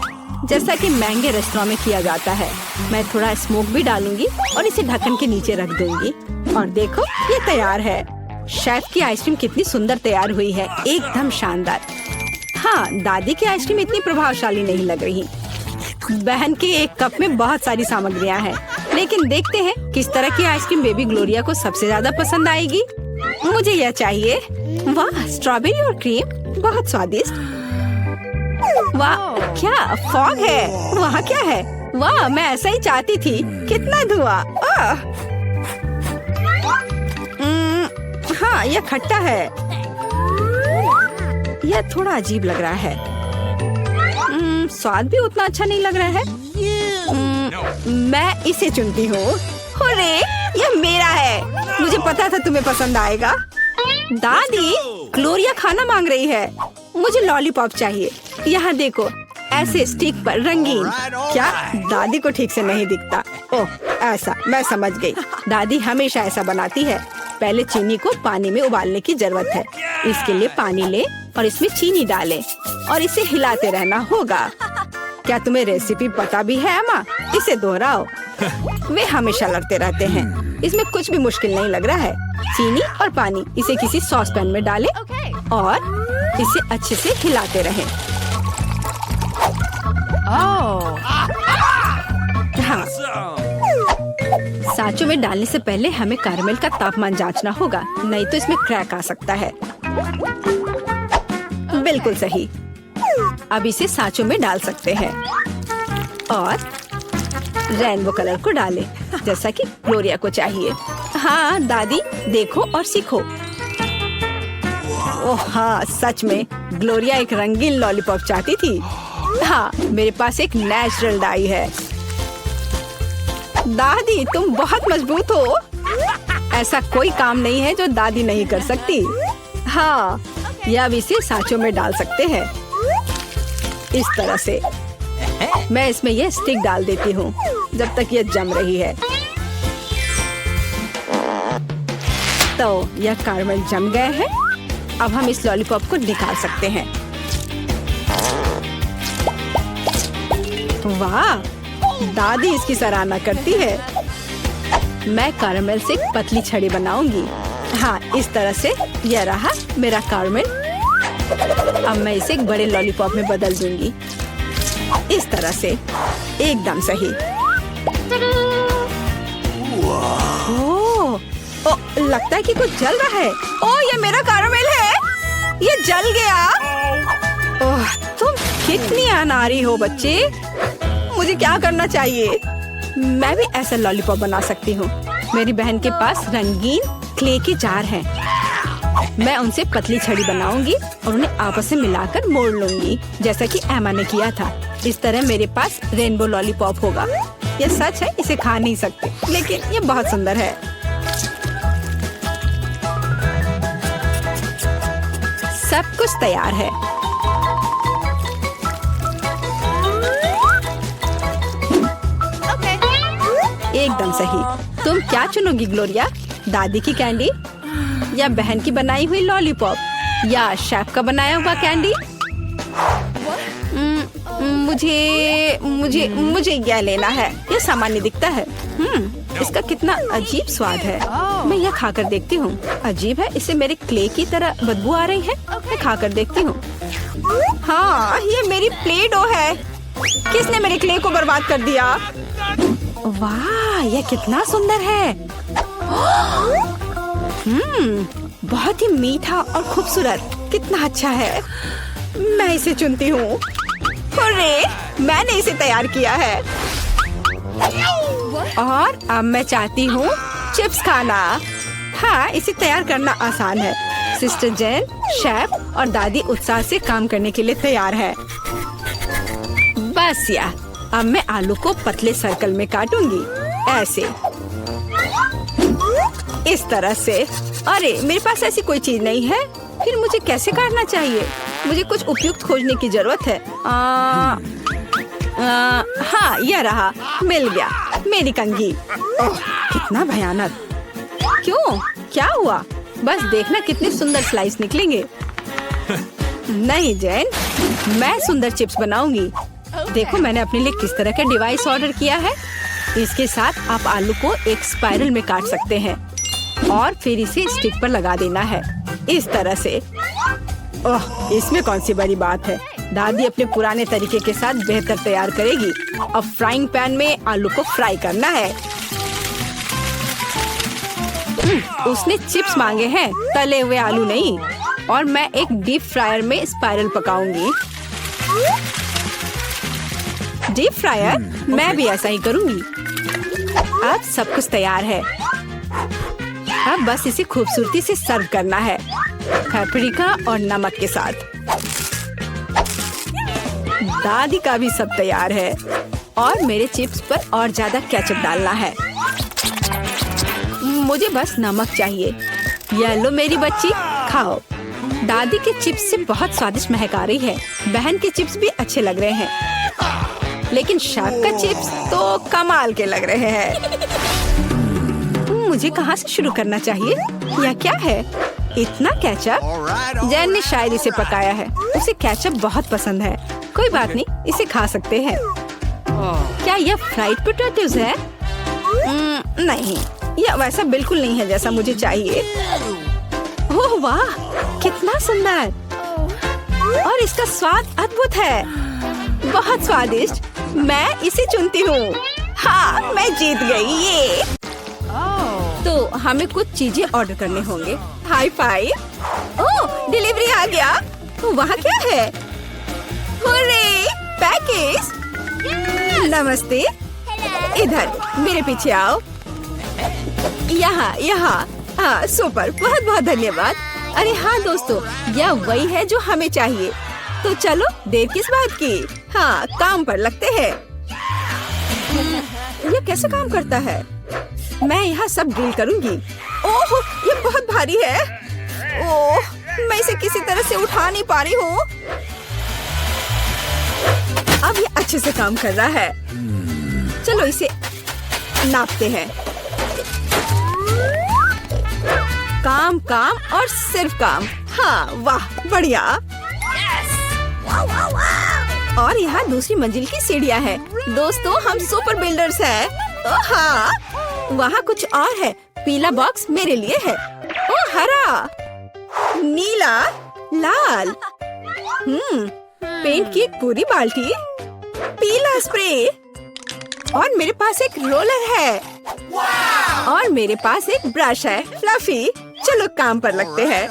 जैसा कि महंगे रेस्टोरेंट में किया जाता है। मैं थोड़ा स्मोक भी डालूंगी और इसे ढक्कन के नीचे रख दूंगी। और देखो, ये तैयार है। शेफ की आइसक्रीम कितनी सुंदर तैयार हुई है, एकदम शानदार। हाँ, दादी की आइसक्रीम इतनी प्रभावशाली नहीं लग रही। बहन के एक कप में बहुत सारी सामग्रियाँ हैं, लेकिन देखते हैं किस तरह की आइसक्रीम बेबी ग्लोरिया को सबसे ज्यादा पसंद आएगी। मुझे यह चाहिए। वाह, स्ट्रॉबेरी और क्रीम, बहुत स्वादिष्ट। वाह, क्या फॉग है? वहाँ क्या है? वाह, मैं ऐसा ही चाहती थी। कितना धुआं। हाँ, यह खट्टा है। यह थोड़ा अजीब लग रहा है। स्वाद भी उतना अच्छा नहीं लग रहा है। मैं इसे चुनती हूँ। अरे, यह मेरा है। मुझे पता था तुम्हें पसंद आएगा। दादी, ग्लोरिया खाना मांग रही है। मुझे लॉलीपॉप चाहिए। यहाँ देखो, ऐसे स्टिक पर रंगीन। क्या दादी को ठीक से नहीं दिखता? ओह, ऐसा, मैं समझ गई। दादी हमेशा ऐसा बनाती है। पहले चीनी को पानी में उबालने की जरूरत है। इसके लिए पानी ले और इसमें चीनी डालें और इसे हिलाते रहना होगा। क्या तुम्हें रेसिपी पता भी है अम्मा? इसे दोहराओ। वे हमेशा लड़ते रहते हैं। इसमें कुछ भी मुश्किल नहीं लग रहा है। चीनी और पानी, इसे किसी सॉस पैन में डालें और इसे अच्छे से हिलाते रहें। हाँ, सांचों में डालने से पहले हमें कैरमल का तापमान जांचना होगा, नहीं तो इसमें क्रैक आ सकता है। बिल्कुल सही। अब इसे सांचों में डाल सकते हैं और रेनबो कलर को डालें, जैसा कि ग्लोरिया को चाहिए। हाँ दादी, देखो और सीखो। ओह हाँ, सच में ग्लोरिया एक रंगीन लॉलीपॉप चाहती थी। हाँ, मेरे पास एक नेचुरल डाई है। दादी तुम बहुत मजबूत हो। ऐसा कोई काम नहीं है जो दादी नहीं कर सकती। हाँ, या अब इसे सांचों में डाल सकते हैं इस तरह से। मैं इसमें ये स्टिक डाल देती हूँ जब तक ये जम रही है। तो यह कैरमल जम गए हैं। अब हम इस लॉलीपॉप को निकाल सकते हैं। वाह, दादी इसकी सराहना करती है। मैं कैरमल से एक पतली छड़ी बनाऊंगी। हाँ, इस तरह से। यह रहा मेरा कैरमल। अब मैं इसे एक बड़े लॉलीपॉप में बदल दूंगी इस तरह से। एकदम सही। ओह, लगता है कि कुछ जल रहा है। ओह, ये मेरा कैरमल है। ये जल गया। ओह, तुम कितनी अनाड़ी हो बच्चे। मुझे क्या करना चाहिए? मैं भी ऐसा लॉलीपॉप बना सकती हूँ। मेरी बहन के पास रंगीन क्ले के जार हैं। मैं उनसे पतली छड़ी बनाऊंगी और उन्हें आपस में मिलाकर मोड़ लूंगी, जैसा कि एमा ने किया था। इस तरह मेरे पास रेनबो लॉलीपॉप होगा। यह सच है, इसे खा नहीं सकते, लेकिन ये बहुत सुंदर है। सब कुछ तैयार है। एकदम सही। तुम क्या चुनोगी ग्लोरिया? दादी की कैंडी या बहन की बनाई हुई लॉलीपॉप या शेफ का बनाया हुआ कैंडी? मुझे मुझे मुझे यह लेना है। यह सामान्य दिखता है। इसका कितना अजीब स्वाद है। मैं यह खाकर देखती हूँ। अजीब है, इसे मेरे क्ले की तरह बदबू आ रही है। मैं खाकर देखती हूँ। हाँ, ये मेरी प्ले डो है। किसने मेरे क्ले को बर्बाद कर दिया? वाह, यह कितना सुंदर है। बहुत ही मीठा और खूबसूरत। कितना अच्छा है। मैं इसे चुनती हूँ। अरे, मैंने इसे तैयार किया है। और अब मैं चाहती हूँ चिप्स खाना। हाँ, इसे तैयार करना आसान है। सिस्टर जेन, शेफ और दादी उत्साह से काम करने के लिए तैयार है। बस या, अब मैं आलू को पतले सर्कल में काटूंगी, ऐसे, इस तरह से। अरे, मेरे पास ऐसी कोई चीज नहीं है। फिर मुझे कैसे काटना चाहिए? मुझे कुछ उपयुक्त खोजने की जरूरत है। हाँ, यह रहा। मिल गया। मेरी कंघी। ओह, कितना भयानक। क्यों? क्या हुआ? बस देखना कितने सुंदर स्लाइस निकलेंगे। नहीं जैन, मैं सुंदर चिप्स बनाऊंगी। देखो मैंने अपने लिए किस तरह का डिवाइस ऑर्डर किया है। इसके साथ आप आलू को एक स्पाइरल में काट सकते हैं और फिर इसे स्टिक पर लगा देना है, इस तरह से। ओह, इसमें कौन सी बड़ी बात है। दादी अपने पुराने तरीके के साथ बेहतर तैयार करेगी। अब फ्राइंग पैन में आलू को फ्राई करना है। उसने चिप्स मांगे हैं, तले हुए आलू नहीं। और मैं एक डीप फ्रायर में स्पाइरल पकाऊंगी। Deep fryer? मैं भी ऐसा ही करूंगी। अब सब कुछ तैयार है। अब बस इसे खूबसूरती से सर्व करना है, पेपरिका और नमक के साथ। दादी का भी सब तैयार है और मेरे चिप्स पर और ज्यादा केचप डालना है। मुझे बस नमक चाहिए। ये लो मेरी बच्ची, खाओ। दादी के चिप्स से बहुत स्वादिष्ट महक आ रही है। बहन के चिप्स भी अच्छे लग रहे हैं, लेकिन शेफ का चिप्स तो कमाल के लग रहे हैं। मुझे कहाँ से शुरू करना चाहिए? यह क्या है? इतना केचप? जैन ने शायद इसे पकाया है। उसे केचप बहुत पसंद है। कोई बात नहीं, इसे खा सकते हैं। क्या यह फ्राइड पोटैटोज है? नहीं, यह वैसा बिल्कुल नहीं है जैसा मुझे चाहिए। ओह वाह, कितना सुंदर। और इसका स्वाद अद्भुत है, बहुत स्वादिष्ट। मैं इसे चुनती हूँ। हाँ, मैं जीत गई। ये तो हमें कुछ चीजें ऑर्डर करने होंगे। High five. ओह, डिलीवरी आ गया। वहाँ क्या है? Hurray, package. नमस्ते। इधर मेरे पीछे आओ। यहाँ यहाँ। हाँ, सुपर, बहुत बहुत धन्यवाद। अरे हाँ दोस्तों, यह वही है जो हमें चाहिए। तो चलो, देर किस बात की। हाँ, काम पर लगते हैं। ये कैसे काम करता है? मैं यहाँ सब ड्रिल करूँगी। ओह, ये बहुत भारी है। ओह, मैं इसे किसी तरह से उठा नहीं पा रही हूँ। अब ये अच्छे से काम कर रहा है। चलो इसे नापते हैं। काम काम और सिर्फ काम। हाँ, वाह, बढ़िया। और यहाँ दूसरी मंजिल की सीढ़ियाँ हैं। दोस्तों, हम सुपर बिल्डर्स हैं। ओह हाँ, वहाँ कुछ और है। पीला बॉक्स मेरे लिए है। ओह, हरा, नीला, लाल। पेंट की एक पूरी बाल्टी, पीला स्प्रे, और मेरे पास एक रोलर है। और मेरे पास एक ब्रश है, फ्लफी। चलो काम पर लगते हैं।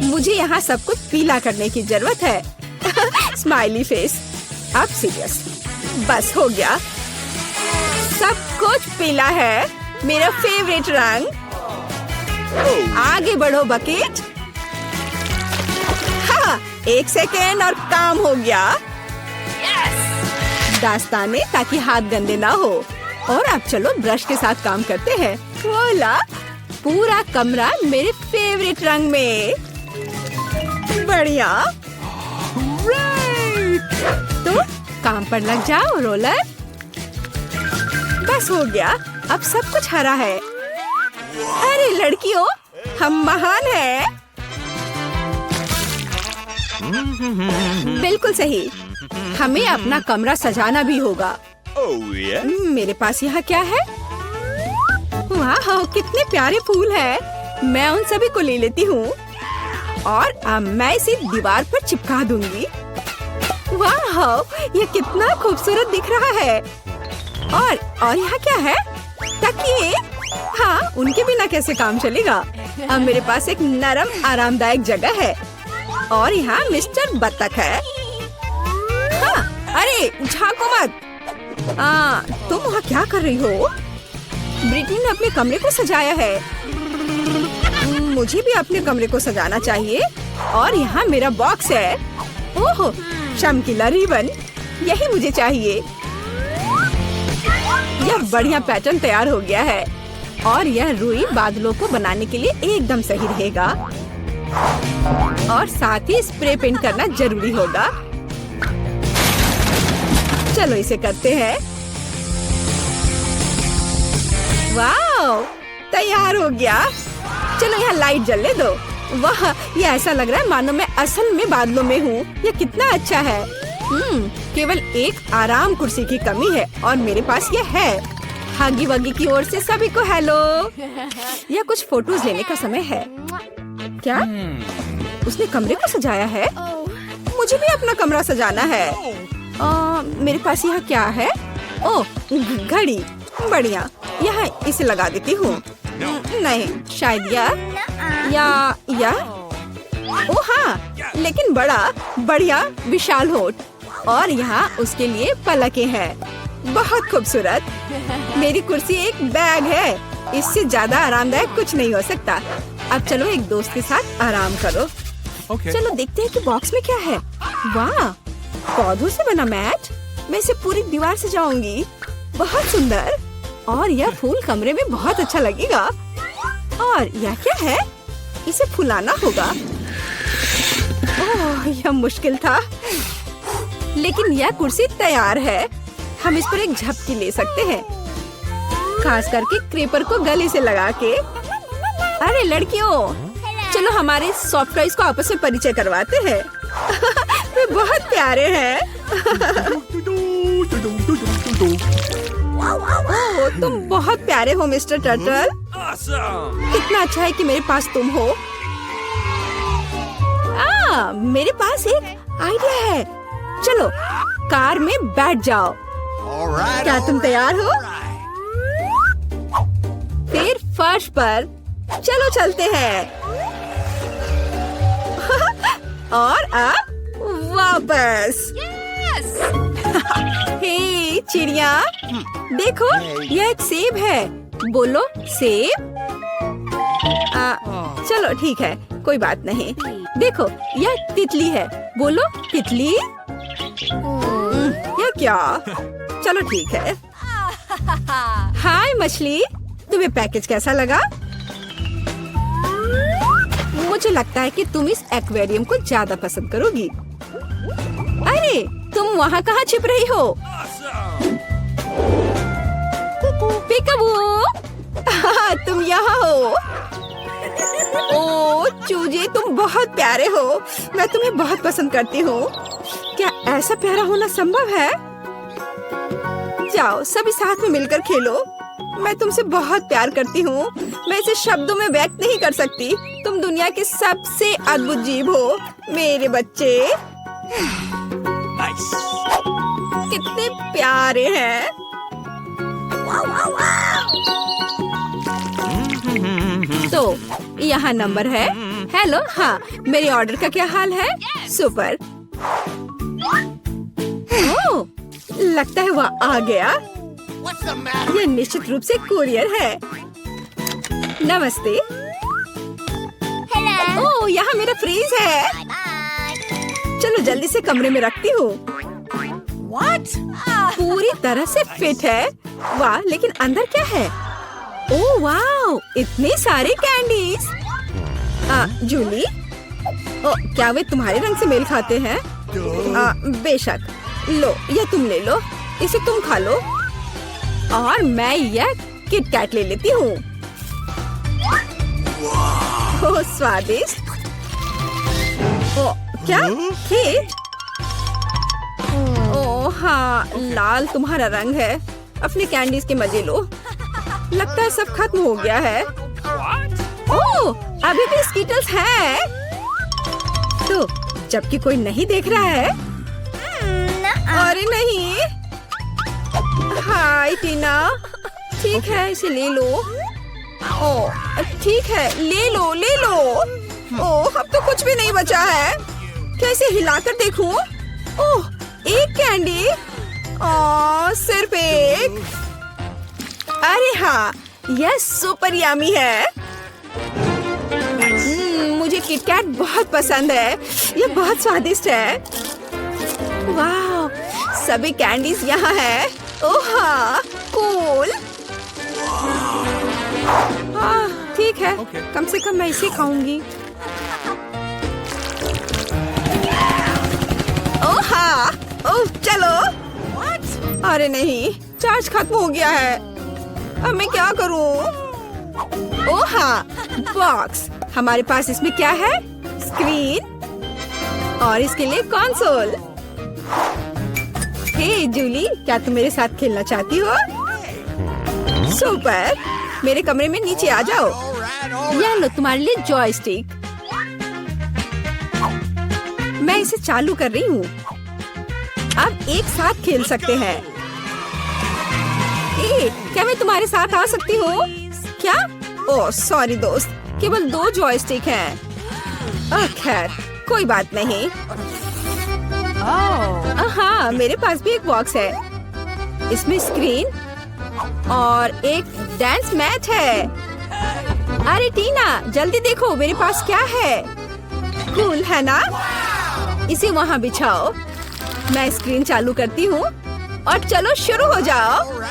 मुझे यहाँ सब कुछ पीला करने की जरूरत है। Smiley face. अब सीरियस। बस हो गया। सब कुछ पीला है, मेरा फेवरेट रंग। आगे बढ़ो बकेट। हाँ, 1 सेकेंड और काम हो गया। दास्ताने ताकि हाथ गंदे ना हो। और अब चलो ब्रश के साथ काम करते हैं। वोला, पूरा कमरा मेरे फेवरेट रंग में। बढ़िया। तो काम पर लग जाओ रोलर। बस हो गया। अब सब कुछ हरा है। अरे लड़कियों, हम महान हैं। बिल्कुल सही। हमें अपना कमरा सजाना भी होगा। मेरे पास यहाँ क्या है? वाह, कितने प्यारे फूल हैं। मैं उन सभी को ले लेती हूँ और अब मैं इसे दीवार पर चिपका दूंगी। वाह, ये कितना खूबसूरत दिख रहा है। और यहाँ क्या है? तकिए। हाँ, उनके बिना कैसे काम चलेगा। अब मेरे पास एक नरम आरामदायक जगह है। और यहाँ मिस्टर बत्तख है। हाँ, अरे झांको मत। तुम वहाँ क्या कर रही हो? ब्रिटनी ने अपने कमरे को सजाया है। मुझे भी अपने कमरे को सजाना चाहिए। और यहाँ मेरा बॉक्स है। ओह, चमकीला रिबन, यही मुझे चाहिए। यह बढ़िया पैटर्न तैयार हो गया है। और यह रुई बादलों को बनाने के लिए एकदम सही रहेगा। और साथ ही स्प्रे पेंट करना जरूरी होगा। चलो इसे करते हैं। वाह, तैयार हो गया। चलो यहाँ लाइट जलने दो। वाह, ये ऐसा लग रहा है मानो मैं असल में बादलों में हूँ। ये कितना अच्छा है। केवल एक आराम कुर्सी की कमी है और मेरे पास ये है। हगी वगी की ओर से सभी को हेलो। यह कुछ फोटोज लेने का समय है। क्या? उसने कमरे को सजाया है? मुझे भी अपना कमरा सजाना है। मेरे पास यहाँ क्या है? ओह, घड़ी। बढ़िया, यहाँ इसे लगा देती हूँ। नहीं, शायद या ओह हाँ, लेकिन बड़ा बढ़िया विशाल होठ। और यहाँ उसके लिए पलकें हैं। बहुत खूबसूरत। मेरी कुर्सी एक बैग है। इससे ज्यादा आरामदायक कुछ नहीं हो सकता। अब चलो एक दोस्त के साथ आराम करो। चलो देखते हैं कि बॉक्स में क्या है। वाह, पौधों से बना मैट। मैं इसे पूरी दीवार से जाऊंगी। बहुत सुंदर। और यह फूल कमरे में बहुत अच्छा लगेगा। और यह क्या है? इसे फुलाना होगा। ओह, यह मुश्किल था। लेकिन यह कुर्सी तैयार है। हम इस पर एक झपकी ले सकते हैं, खास करके क्रेपर को गले से लगा के। अरे लड़कियों, चलो हमारे सॉफ्ट टॉयज को आपस में परिचय करवाते हैं। वे बहुत प्यारे हैं। ओह, तुम बहुत प्यारे हो मिस्टर टर्टल। कितना अच्छा है कि मेरे पास तुम हो। मेरे पास एक आइडिया है। चलो कार में बैठ जाओ। क्या तुम तैयार हो? फिर फर्श पर चलो चलते हैं। और अब वापस। हे चिड़िया, देखो यह एक सेब है। बोलो सेब। चलो ठीक है, कोई बात नहीं। देखो यह तितली है। बोलो तितली। यह क्या? चलो ठीक है। हाय मछली, तुम्हें पैकेज कैसा लगा? मुझे लगता है कि तुम इस एक्वेरियम को ज्यादा पसंद करोगी। अरे तुम वहाँ कहाँ छिप रही हो? पिकाबू, तुम यहाँ हो। ओ चूजे, तुम बहुत प्यारे हो। मैं तुम्हें बहुत पसंद करती हूँ। क्या ऐसा प्यारा होना संभव है? जाओ सभी साथ में मिलकर खेलो। मैं तुमसे बहुत प्यार करती हूँ। मैं इसे शब्दों में व्यक्त नहीं कर सकती। तुम दुनिया के सबसे अद्भुत जीव हो मेरे बच्चे। कितने प्यारे हैं। तो यहाँ नंबर है। हेलो, हाँ, मेरे ऑर्डर का क्या हाल है? सुपर। ओह, लगता है वह आ गया। यह निश्चित रूप से कुरियर है। नमस्ते। ओह, यहाँ मेरा फ्रीज है। चलो जल्दी से कमरे में रखती हूँ। पूरी तरह से फिट है। वाह, लेकिन अंदर क्या है? ओह वाह, इतने सारे कैंडीज। जूली, क्या वे तुम्हारे रंग से मेल खाते हैं? बेशक। लो, यह तुम ले लो। इसे तुम खा लो। और मैं यह किट कैट ले लेती हूँ। ओह स्वादिष्ट। क्या केक? ओह हाँ, लाल तुम्हारा रंग है। अपने कैंडीज के मजे लो। लगता है सब खत्म हो गया है। ओह, अभी भी स्कीटल्स हैं। तो जबकि कोई नहीं देख रहा है। अरे नहीं। हाय टीना, ठीक है, इसे ले लो। ओह ठीक है, ले लो ले लो। ओह, अब तो कुछ भी नहीं बचा है। कैसे हिलाकर देखूं? ओह, एक कैंडी। ओह, सिर्फ एक। अरे हाँ, यह सुपर यम्मी है। मुझे किटकैट बहुत पसंद है। यह बहुत स्वादिष्ट है। वाह, सभी कैंडीज यहाँ है। ओह हाँ, कूल। ठीक है, कम से कम मैं इसे खाऊंगी। ओह हाँ, ओह चलो। अरे नहीं, चार्ज खत्म हो गया है। अब मैं क्या करूं? ओह हाँ, बॉक्स। हमारे पास इसमें क्या है? स्क्रीन और इसके लिए कंसोल। हे जूली, क्या तुम मेरे साथ खेलना चाहती हो? सुपर। मेरे कमरे में नीचे आ जाओ। यह लो तुम्हारे लिए जॉयस्टिक। मैं इसे चालू कर रही हूँ। अब एक साथ खेल सकते हैं। क्या मैं तुम्हारे साथ आ सकती हूँ? क्या? ओह सॉरी दोस्त, केवल 2 जॉयस्टिक हैं। खैर, कोई बात नहीं। हाँ, मेरे पास भी एक बॉक्स है। इसमें स्क्रीन और एक डांस मैट है। अरे टीना, जल्दी देखो मेरे पास क्या है। कूल है ना? इसे वहाँ बिछाओ। मैं स्क्रीन चालू करती हूँ और चलो शुरू हो जाओ।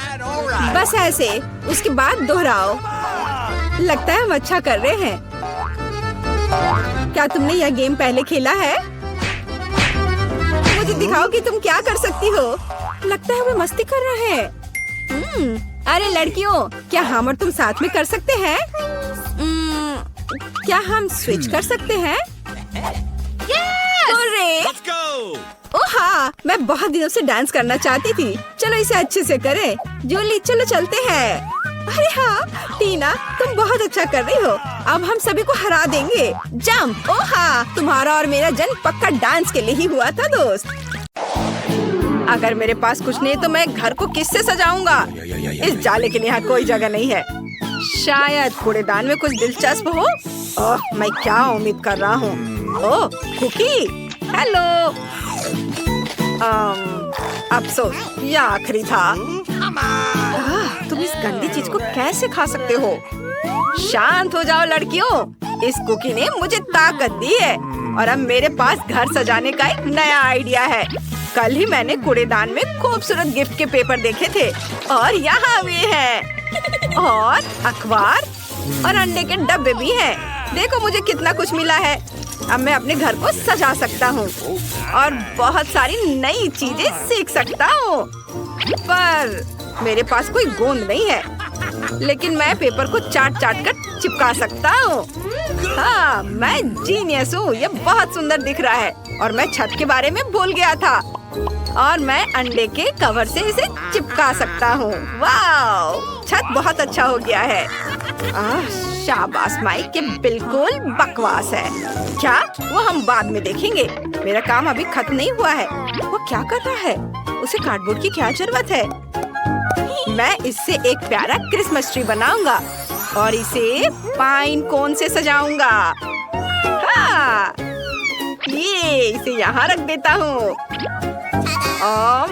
बस ऐसे, उसके बाद दोहराओ। लगता है हम अच्छा कर रहे हैं। क्या तुमने यह गेम पहले खेला है? मुझे दिखाओ कि तुम क्या कर सकती हो। लगता है वे मस्ती कर रहे हैं। अरे लड़कियों, क्या हम और तुम साथ में कर सकते हैं? क्या हम स्विच कर सकते हैं? Let's go! ओह हाँ, मैं बहुत दिनों से डांस करना चाहती थी। चलो इसे अच्छे से करें। जूली, चलो चलते हैं। अरे हाँ टीना, तुम बहुत अच्छा कर रही हो। अब हम सभी को हरा देंगे। जंप। ओह हाँ, तुम्हारा और मेरा जन्म पक्का डांस के लिए ही हुआ था दोस्त। अगर मेरे पास कुछ नहीं तो मैं घर को किससे सजाऊंगा? इस जाले के लिए यहाँ कोई जगह नहीं है। शायद कूड़ेदान में कुछ दिलचस्प हो। ओह, मैं क्या उम्मीद कर रहा हूँ? ओह, कुकी। हेलो। अफसोस, यह आखिरी था। तुम इस गंदी चीज को कैसे खा सकते हो? शांत हो जाओ लड़कियों। इस कुकी ने मुझे ताकत दी है और अब मेरे पास घर सजाने का एक नया आइडिया है। कल ही मैंने कूड़ेदान में खूबसूरत गिफ्ट के पेपर देखे थे और यहाँ भी है। और अखबार और अंडे के डब्बे भी हैं। देखो मुझे कितना कुछ मिला है। अब मैं अपने घर को सजा सकता हूँ और बहुत सारी नई चीजें सीख सकता हूँ। पर मेरे पास कोई गोंद नहीं है, लेकिन मैं पेपर को चाट चाट कर चिपका सकता हूँ। हाँ, मैं जीनियस हूँ। ये बहुत सुंदर दिख रहा है और मैं छत के बारे में भूल गया था और मैं अंडे के कवर से इसे चिपका सकता हूँ। वाव! छत बहुत अच्छा हो गया है। शाबाश माइक, के बिल्कुल बकवास है। क्या? वो हम बाद में देखेंगे। मेरा काम अभी खत्म नहीं हुआ है। वो क्या कर रहा है? उसे कार्डबोर्ड की क्या जरूरत है? मैं इससे एक प्यारा क्रिसमस ट्री बनाऊंगा और इसे पाइन कोन से सजाऊंगा। हाँ, ये इसे यहाँ रख देता हूँ।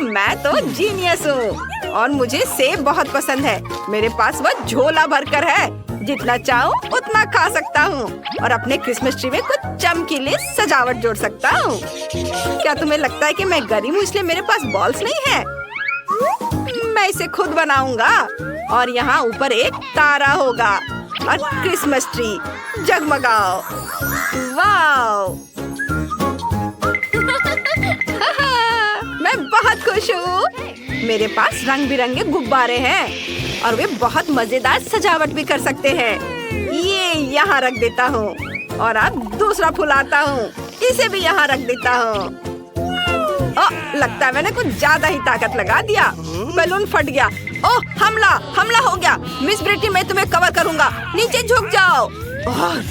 मैं तो जीनियस हूँ और मुझे सेब बहुत पसंद है। मेरे पास वह झोला भरकर है। जितना चाहूँ उतना खा सकता हूँ और अपने क्रिसमस ट्री में कुछ चमकीली सजावट जोड़ सकता हूँ। क्या तुम्हें लगता है कि मैं गरीब हूँ इसलिए मेरे पास बॉल्स नहीं है? मैं इसे खुद बनाऊंगा और यहाँ ऊपर एक तारा होगा और क्रिसमस ट्री जगमगाओ। वाव! मैं बहुत खुश हूँ। मेरे पास रंग बिरंगे गुब्बारे हैं और वे बहुत मजेदार सजावट भी कर सकते हैं। ये यहाँ रख देता हूँ और अब दूसरा फूल आता हूँ, इसे भी यहाँ रख देता हूँ। लगता है मैंने कुछ ज्यादा ही ताकत लगा दिया। बैलून फट गया। ओह, हमला हो गया। मिस ब्रिटनी, मैं तुम्हें कवर करूँगा। नीचे झुक जाओ।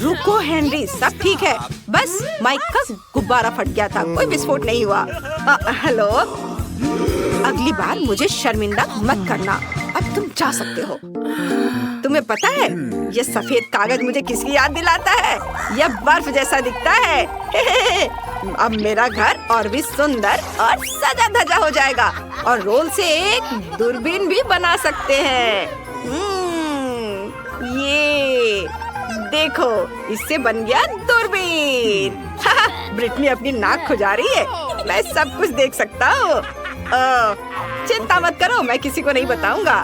रुको हेनरी, सब ठीक है। बस माइक का गुब्बारा फट गया था, कोई विस्फोट नहीं हुआ। हेलो, अगली बार मुझे शर्मिंदा मत करना। अब तुम जा सकते हो। तुम्हें पता है ये सफेद कागज मुझे किसकी याद दिलाता है? यह बर्फ जैसा दिखता है। अब मेरा घर और भी सुंदर और सजा धजा हो जाएगा और रोल से एक दूरबीन भी बना सकते हैं। ये देखो, इससे बन गया दूरबीन। ब्रिटनी अपनी नाक खुजा रही है। मैं सब कुछ देख सकता हूँ। चिंता मत करो, मैं किसी को नहीं बताऊंगा।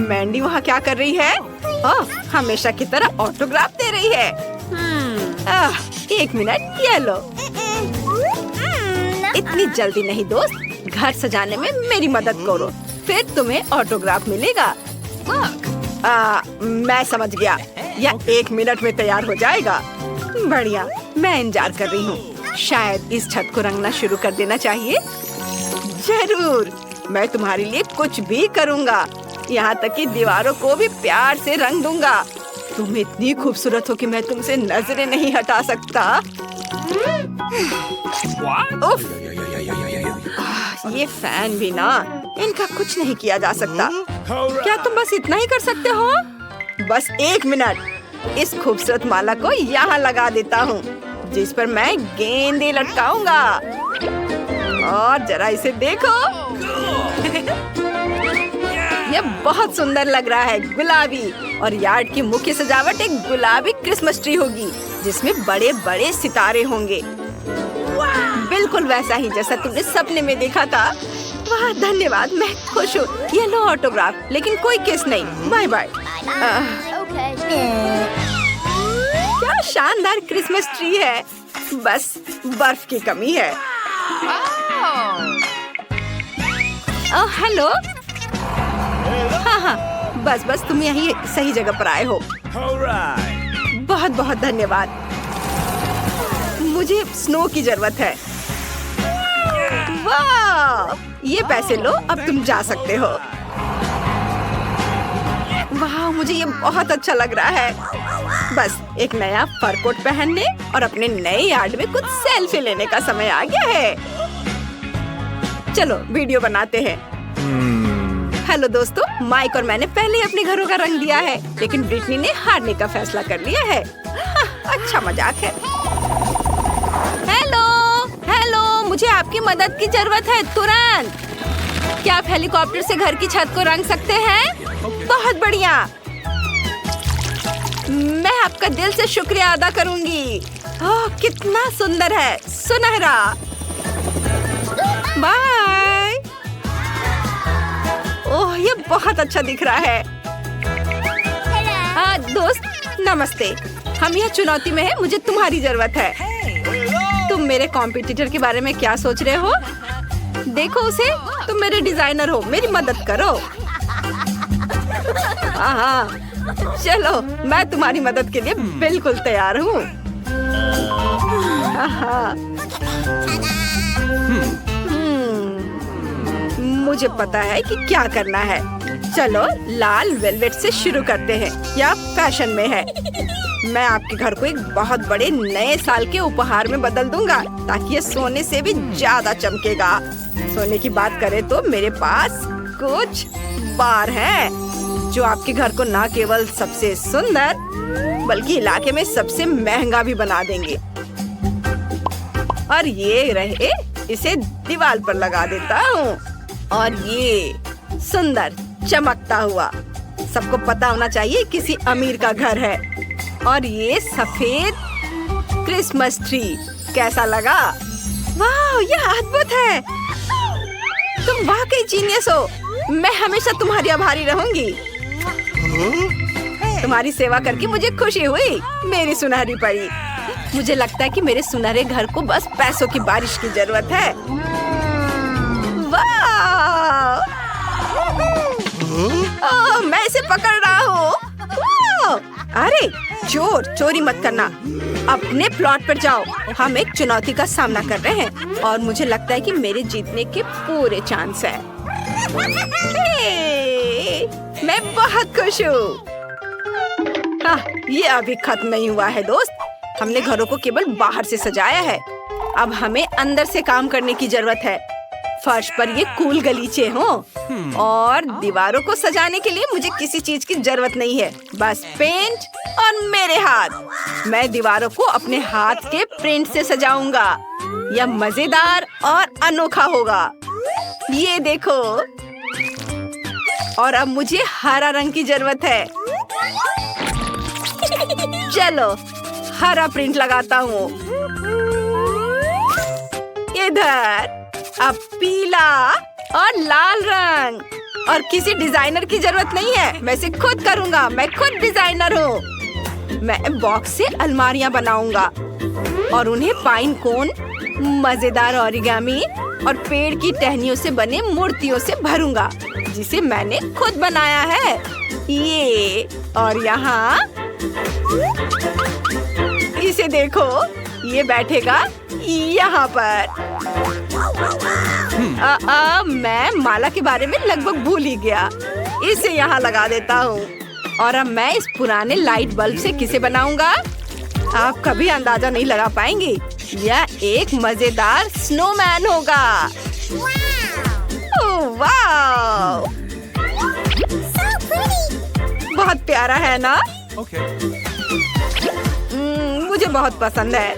मैंडी वहाँ क्या कर रही है? हमेशा की तरह ऑटोग्राफ दे रही है। एक मिनट, ये लो। इतनी जल्दी नहीं दोस्त, घर सजाने में मेरी मदद करो, फिर तुम्हें ऑटोग्राफ मिलेगा। मैं समझ गया, यह 1 मिनट में तैयार हो जाएगा। बढ़िया, मैं इंतजार कर रही हूँ। शायद इस छत को रंगना शुरू कर देना चाहिए। जरूर, मैं तुम्हारे लिए कुछ भी करूँगा, यहाँ तक कि दीवारों को भी प्यार से रंग दूंगा। तुम इतनी खूबसूरत हो कि मैं तुमसे नजरें नहीं हटा सकता। उफ, ये फैन भी ना, इनका कुछ नहीं किया जा सकता। क्या तुम बस इतना ही कर सकते हो? बस 1 मिनट। इस खूबसूरत माला को यहाँ लगा देता हूँ, जिस पर मैं गेंदें लटकाऊंगा। और जरा इसे देखो। यह बहुत सुंदर लग रहा है, गुलाबी। और यार्ड की मुख्य सजावट एक गुलाबी क्रिसमस ट्री होगी, जिसमें बड़े बड़े सितारे होंगे। बिल्कुल वैसा ही जैसा तुमने सपने में देखा था। वाह, धन्यवाद, मैं खुश हूँ। ये लो ऑटोग्राफ, लेकिन कोई किस नहीं। Bye bye. क्या शानदार क्रिसमस ट्री है, बस बर्फ की कमी है। हेलो। हाँ, बस तुम यहीं सही जगह पर आए हो। बहुत बहुत धन्यवाद। मुझे स्नो की जरूरत है। वाह, ये पैसे लो, अब तुम जा सकते हो। वाह, मुझे ये बहुत अच्छा लग रहा है। बस एक नया फर कोट पहनने और अपने नए यार्ड में कुछ सेल्फी लेने का समय आ गया है। चलो वीडियो बनाते हैं। हेलो दोस्तों, माइक और मैंने पहले ही अपने घरों का रंग दिया है, लेकिन ब्रिटनी ने हारने का फैसला कर लिया है। अच्छा मजाक है। हेलो, मुझे आपकी मदद की जरूरत है तुरंत। क्या आप हेलीकॉप्टर से घर की छत को रंग सकते हैं? बहुत बढ़िया। मैं आपका दिल से शुक्रिया अदा करूंगी। कितना सुंदर है, सुनहरा। बाय। ओह, ये बहुत अच्छा दिख रहा है। दोस्त नमस्ते। हम यह चुनौती में है, मुझे तुम्हारी जरूरत है। तुम मेरे कॉम्पिटिटर के बारे में क्या सोच रहे हो? देखो उसे, तुम मेरे डिजाइनर हो, मेरी मदद करो। हाँ, चलो मैं तुम्हारी मदद के लिए बिल्कुल तैयार हूँ। मुझे पता है कि क्या करना है। चलो लाल वेलवेट से शुरू करते हैं, या फैशन में है। मैं आपके घर को एक बहुत बड़े नए साल के उपहार में बदल दूंगा, ताकि ये सोने से भी ज्यादा चमकेगा। सोने की बात करें तो मेरे पास कुछ बार हैं, जो आपके घर को न केवल सबसे सुंदर बल्कि इलाके में सबसे महंगा भी बना देंगे। और ये रहे, इसे दीवार पर लगा देता हूँ। और ये सुंदर चमकता हुआ, सबको पता होना चाहिए किसी अमीर का घर है। और ये सफेद क्रिसमस ट्री कैसा लगा? वाह, यह अद्भुत है। तुम वाकई जीनियस हो। मैं हमेशा तुम्हारी आभारी रहूंगी। तुम्हारी सेवा करके मुझे खुशी हुई, मेरी सुनहरी परी। मुझे लगता है कि मेरे सुनहरे घर को बस पैसों की बारिश की जरूरत है। वाह! मैं इसे पकड़ रहा हूँ। अरे चोर, चोरी मत करना। अपने प्लॉट पर जाओ। हम एक चुनौती का सामना कर रहे हैं और मुझे लगता है कि मेरे जीतने के पूरे चांस है। मैं बहुत खुश हूँ। ये अभी खत्म नहीं हुआ है दोस्त। हमने घरों को केवल बाहर से सजाया है, अब हमें अंदर से काम करने की जरूरत है। फर्श पर ये कूल गलीचे हों और दीवारों को सजाने के लिए मुझे किसी चीज की जरूरत नहीं है, बस पेंट और मेरे हाथ। मैं दीवारों को अपने हाथ के प्रिंट से सजाऊंगा। यह मजेदार और अनोखा होगा। ये देखो। और अब मुझे हरा रंग की जरूरत है। चलो हरा प्रिंट लगाता हूँ। इधर अब पीला और लाल रंग। और किसी डिजाइनर की जरूरत नहीं है, मैं इसे खुद करूँगा। मैं खुद डिजाइनर हूँ। मैं बॉक्स से अलमारियाँ बनाऊंगा और उन्हें पाइन कोन, मजेदार ओरिगामी और पेड़ की टहनियों से बने मूर्तियों से भरूंगा, जिसे मैंने खुद बनाया है। ये और यहाँ इसे देखो, ये बैठेगा यहाँ पर। मैं माला के बारे में लगभग भूल ही गया। इसे यहाँ लगा देता हूँ। और अब मैं इस पुराने लाइट बल्ब से किसे बनाऊंगा? आप कभी अंदाजा नहीं लगा पाएंगे। यह एक मजेदार स्नोमैन होगा। ओह वाह! बहुत प्यारा है ना? मुझे बहुत पसंद है।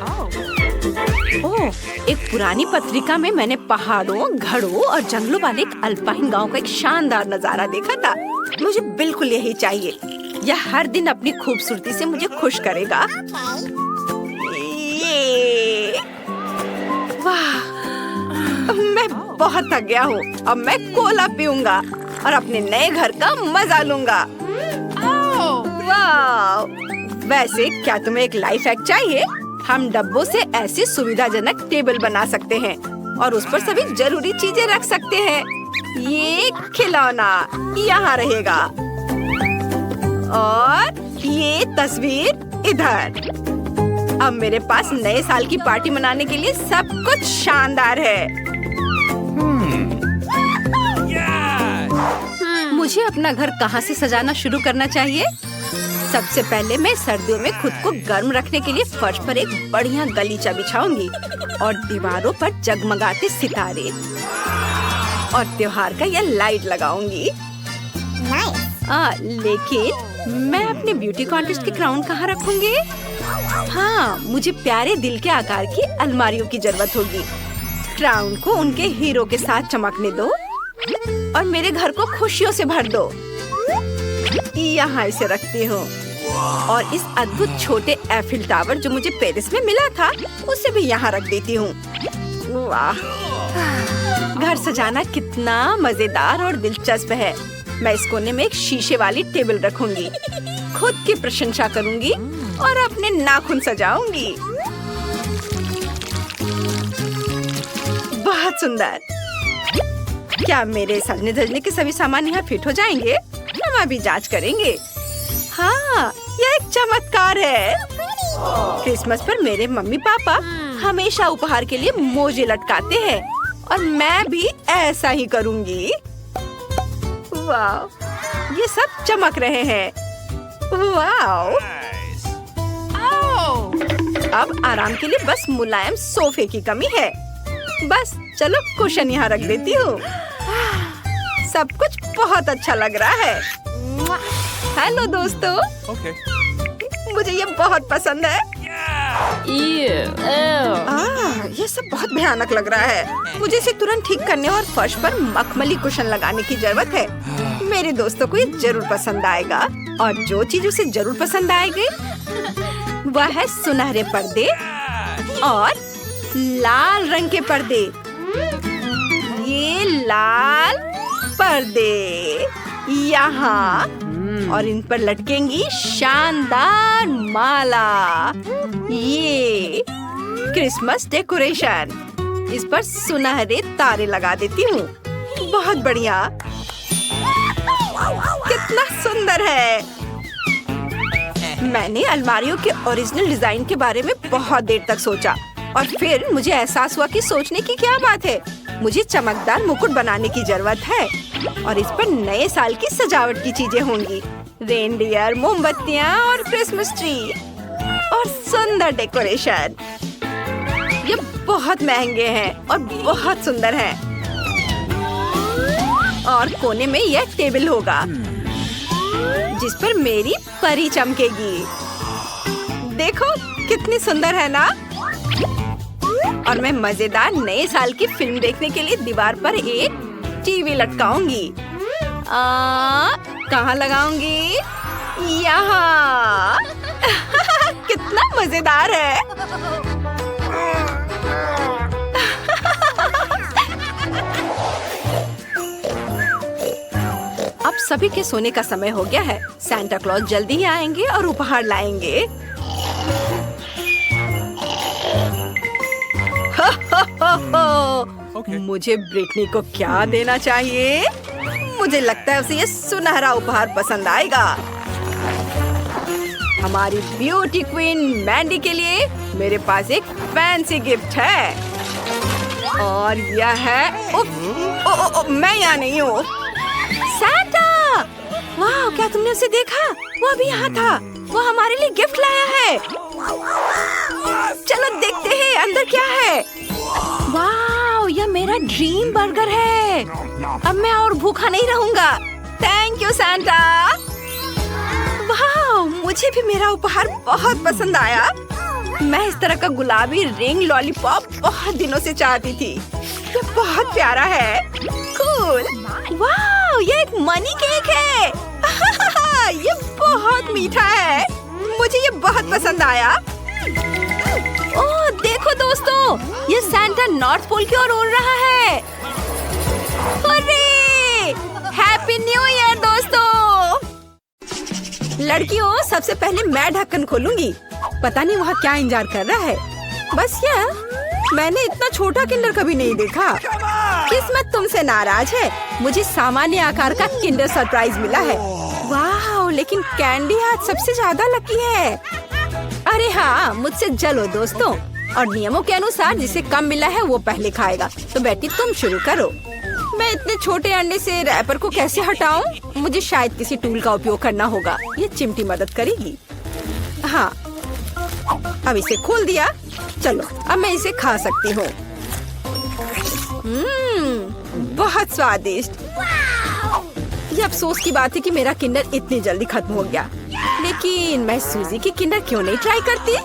ओह, एक पुरानी पत्रिका में मैंने पहाड़ों, घड़ों और जंगलों वाले एक अल्पाइन गांव का एक शानदार नजारा देखा था। मुझे बिल्कुल यही चाहिए। यह हर दिन अपनी खूबसूरती से मुझे खुश करेगा। वाह, मैं बहुत थक गया हूँ। अब मैं कोला पीऊंगा और अपने नए घर का मजा लूंगा। वाह! वैसे क्या तुम्हें एक लाइफ हैक चाहिए? हम डब्बों से ऐसे सुविधाजनक टेबल बना सकते हैं और उस पर सभी जरूरी चीजें रख सकते हैं। ये खिलौना यहाँ रहेगा और ये तस्वीर इधर। अब मेरे पास नए साल की पार्टी मनाने के लिए सब कुछ शानदार है। मुझे अपना घर कहाँ से सजाना शुरू करना चाहिए? सबसे पहले मैं सर्दियों में खुद को गर्म रखने के लिए फर्श पर एक बढ़िया गलीचा बिछाऊंगी और दीवारों पर जगमगाते सितारे और त्योहार का यह लाइट लगाऊंगी। लेकिन मैं अपने ब्यूटी कॉन्टेस्ट की क्राउन कहाँ रखूंगी? हाँ, मुझे प्यारे दिल के आकार की अलमारियों की जरूरत होगी। क्राउन को उनके हीरो के साथ चमकने दो और मेरे घर को खुशियों से भर दो। यहाँ इसे रखती हूँ और इस अद्भुत छोटे एफिल टावर जो मुझे पेरिस में मिला था, उसे भी यहाँ रख देती हूँ। वाह, घर सजाना कितना मजेदार और दिलचस्प है। मैं इस कोने में एक शीशे वाली टेबल रखूंगी खुद की प्रशंसा करूंगी और अपने नाखून सजाऊंगी। बहुत सुंदर। क्या मेरे सजने धजने के सभी सामान यहाँ फिट हो जाएंगे? हम अभी जांच करेंगे। हाँ, यह एक चमत्कार है। क्रिसमस पर मेरे मम्मी पापा हमेशा उपहार के लिए मोजे लटकाते हैं और मैं भी ऐसा ही करूँगी। वाह, ये सब चमक रहे हैं। वाह! अब आराम के लिए बस मुलायम सोफे की कमी है। बस चलो कुशन यहाँ रख देती हूँ। सब कुछ बहुत अच्छा लग रहा है। हेलो दोस्तों। मुझे ये बहुत पसंद है। ये सब बहुत भयानक लग रहा है। मुझे इसे तुरंत ठीक करने और फर्श पर मखमली कुशन लगाने की जरूरत है। मेरे दोस्तों को ये जरूर पसंद आएगा और जो चीज उसे जरूर पसंद आएगी वह है सुनहरे पर्दे और लाल रंग के पर्दे। ये लाल पर्दे यहाँ और इन पर लटकेंगी शानदार माला। ये क्रिसमस डेकोरेशन। इस पर सुनहरे तारे लगा देती हूँ। बहुत बढ़िया। कितना सुंदर है। मैंने अलमारियों के ओरिजिनल डिजाइन के बारे में बहुत देर तक सोचा और फिर मुझे एहसास हुआ कि सोचने की क्या बात है। मुझे चमकदार मुकुट बनाने की जरूरत है और इस पर नए साल की सजावट की चीजें होंगी। रेनडियर, मोमबत्तियाँ और क्रिसमस ट्री और सुंदर डेकोरेशन। ये बहुत महंगे हैं और बहुत सुंदर हैं। और कोने में यह टेबल होगा जिस पर मेरी परी चमकेगी। देखो कितनी सुंदर है ना। और मैं मजेदार नए साल की फिल्म देखने के लिए दीवार पर एक टीवी लटकाऊंगी। कहाँ लगाऊंगी? यहाँ। कितना मजेदार है। अब सभी के सोने का समय हो गया है। सांता क्लॉज जल्दी ही आएंगे और उपहार लाएंगे। मुझे ब्रिटनी को क्या देना चाहिए? मुझे लगता है उसे ये सुनहरा उपहार पसंद आएगा। हमारी ब्यूटी क्वीन मैंडी के लिए मेरे पास एक फैंसी गिफ्ट है और यह है मैं यहाँ नहीं हूँ। सांता! वाह, क्या तुमने उसे देखा? वो अभी यहाँ था। वो हमारे लिए गिफ्ट लाया है। चलो देखते हैं अंदर क्या है। वाह, यह मेरा ड्रीम बर्गर है। अब मैं और भूखा नहीं रहूंगा। Thank you Santa. वाह, मुझे भी मेरा उपहार बहुत पसंद आया। मैं इस तरह का गुलाबी रिंग लॉलीपॉप बहुत दिनों से चाहती थी। ये बहुत प्यारा है। कूल। वाह, ये एक मनी केक है। ये बहुत मीठा है। मुझे ये बहुत पसंद आया। ओह, देखो दोस्तों, ये सांता नॉर्थ पोल की ओर उड़ रहा है। अरे, हैप्पी न्यू ईयर दोस्तों। लड़कियों, सबसे पहले मैं ढक्कन खोलूंगी। पता नहीं वहाँ क्या इंतजार कर रहा है। बस यह, मैंने इतना छोटा किंडर कभी नहीं देखा। किस्मत तुमसे नाराज है। मुझे सामान्य आकार का किंडर सरप्राइज मिला है। वाह, लेकिन कैंडी आज सबसे ज्यादा लकी है। अरे हाँ, मुझसे जलो दोस्तों। और नियमों के अनुसार जिसे कम मिला है वो पहले खाएगा। तो बेटी तुम शुरू करो। मैं इतने छोटे अंडे से रैपर को कैसे हटाऊं? मुझे शायद किसी टूल का उपयोग करना होगा। ये चिमटी मदद करेगी। हाँ, अब इसे खोल दिया। चलो, अब मैं इसे खा सकती हूँ। बहुत स्वादिष्ट। ये अफसोस की बात है कि मेरा किंडर इतनी जल्दी खत्म हो गया। लेकिन मैं सूजी की किंडर क्यों नहीं ट्राई करती?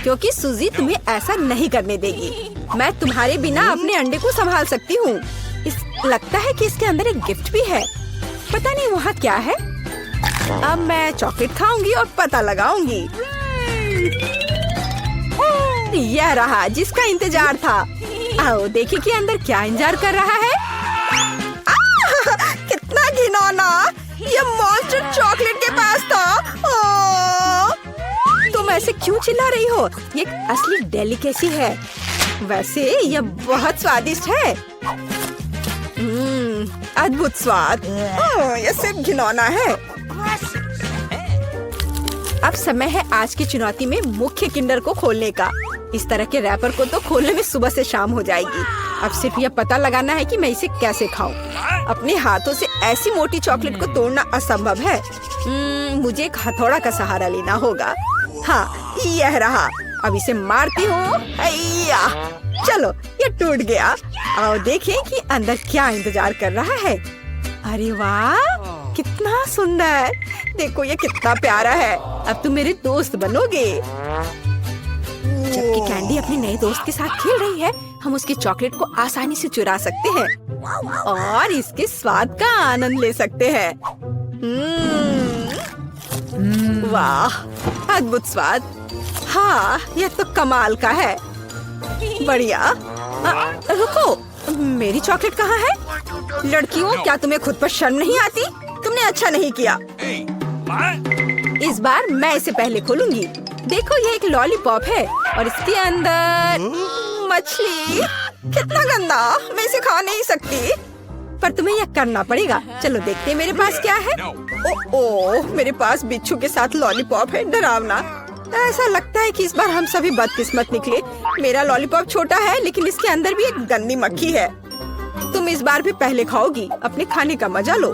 क्योंकि सूजी तुम्हें ऐसा नहीं करने देगी। मैं तुम्हारे बिना अपने अंडे को संभाल सकती हूँ। लगता है कि इसके अंदर एक गिफ्ट भी है। पता नहीं वहाँ क्या है। अब मैं चॉकलेट खाऊंगी और पता लगाऊंगी। यह रहा जिसका इंतजार था। आओ देखिए कि अंदर क्या इंतजार कर रहा है। कितना घिनौना। ये मॉन्स्टर चॉकलेट के पास था। तुम ऐसे क्यों चिल्ला रही हो? ये एक असली डेलिकेसी है। वैसे ये बहुत स्वादिष्ट है। अद्भुत स्वाद। ये सिर्फ घिनौना है। अब समय है आज की चुनौती में मुख्य किंडर को खोलने का। इस तरह के रैपर को तो खोलने में सुबह से शाम हो जाएगी। अब सिर्फ यह पता लगाना है कि मैं इसे कैसे खाऊं। अपने हाथों से ऐसी मोटी चॉकलेट को तोड़ना असंभव है। मुझे एक हथौड़ा का सहारा लेना होगा। हाँ, यह रहा। अब इसे मारती हूँ। चलो, ये टूट गया। आओ देखें कि अंदर क्या इंतजार कर रहा है। अरे वाह, कितना सुंदर। देखो ये कितना प्यारा है। अब तुम मेरे दोस्त बनोगे। जबकि कैंडी अपने नए दोस्त के साथ खेल रही है, हम उसकी चॉकलेट को आसानी से चुरा सकते हैं और इसके स्वाद का आनंद ले सकते हैं। वाह, अद्भुत स्वाद। हाँ, यह तो कमाल का है। बढ़िया। रुको, मेरी चॉकलेट कहाँ है? लड़कियों, क्या तुम्हें खुद पर शर्म नहीं आती? तुमने अच्छा नहीं किया। इस बार मैं इसे पहले खोलूंगी। देखो, ये एक लॉलीपॉप है और इसके अंदर मछली। कितना गंदा, मैं इसे खा नहीं सकती। पर तुम्हें यह करना पड़ेगा। चलो देखते हैं मेरे पास क्या है। ओह, मेरे पास बिच्छू के साथ लॉलीपॉप है। डरावना। ऐसा लगता है कि इस बार हम सभी बदकिस्मत निकले। मेरा लॉलीपॉप छोटा है, लेकिन इसके अंदर भी एक गंदी मक्खी है। तुम इस बार भी पहले खाओगी। अपने खाने का मजा लो।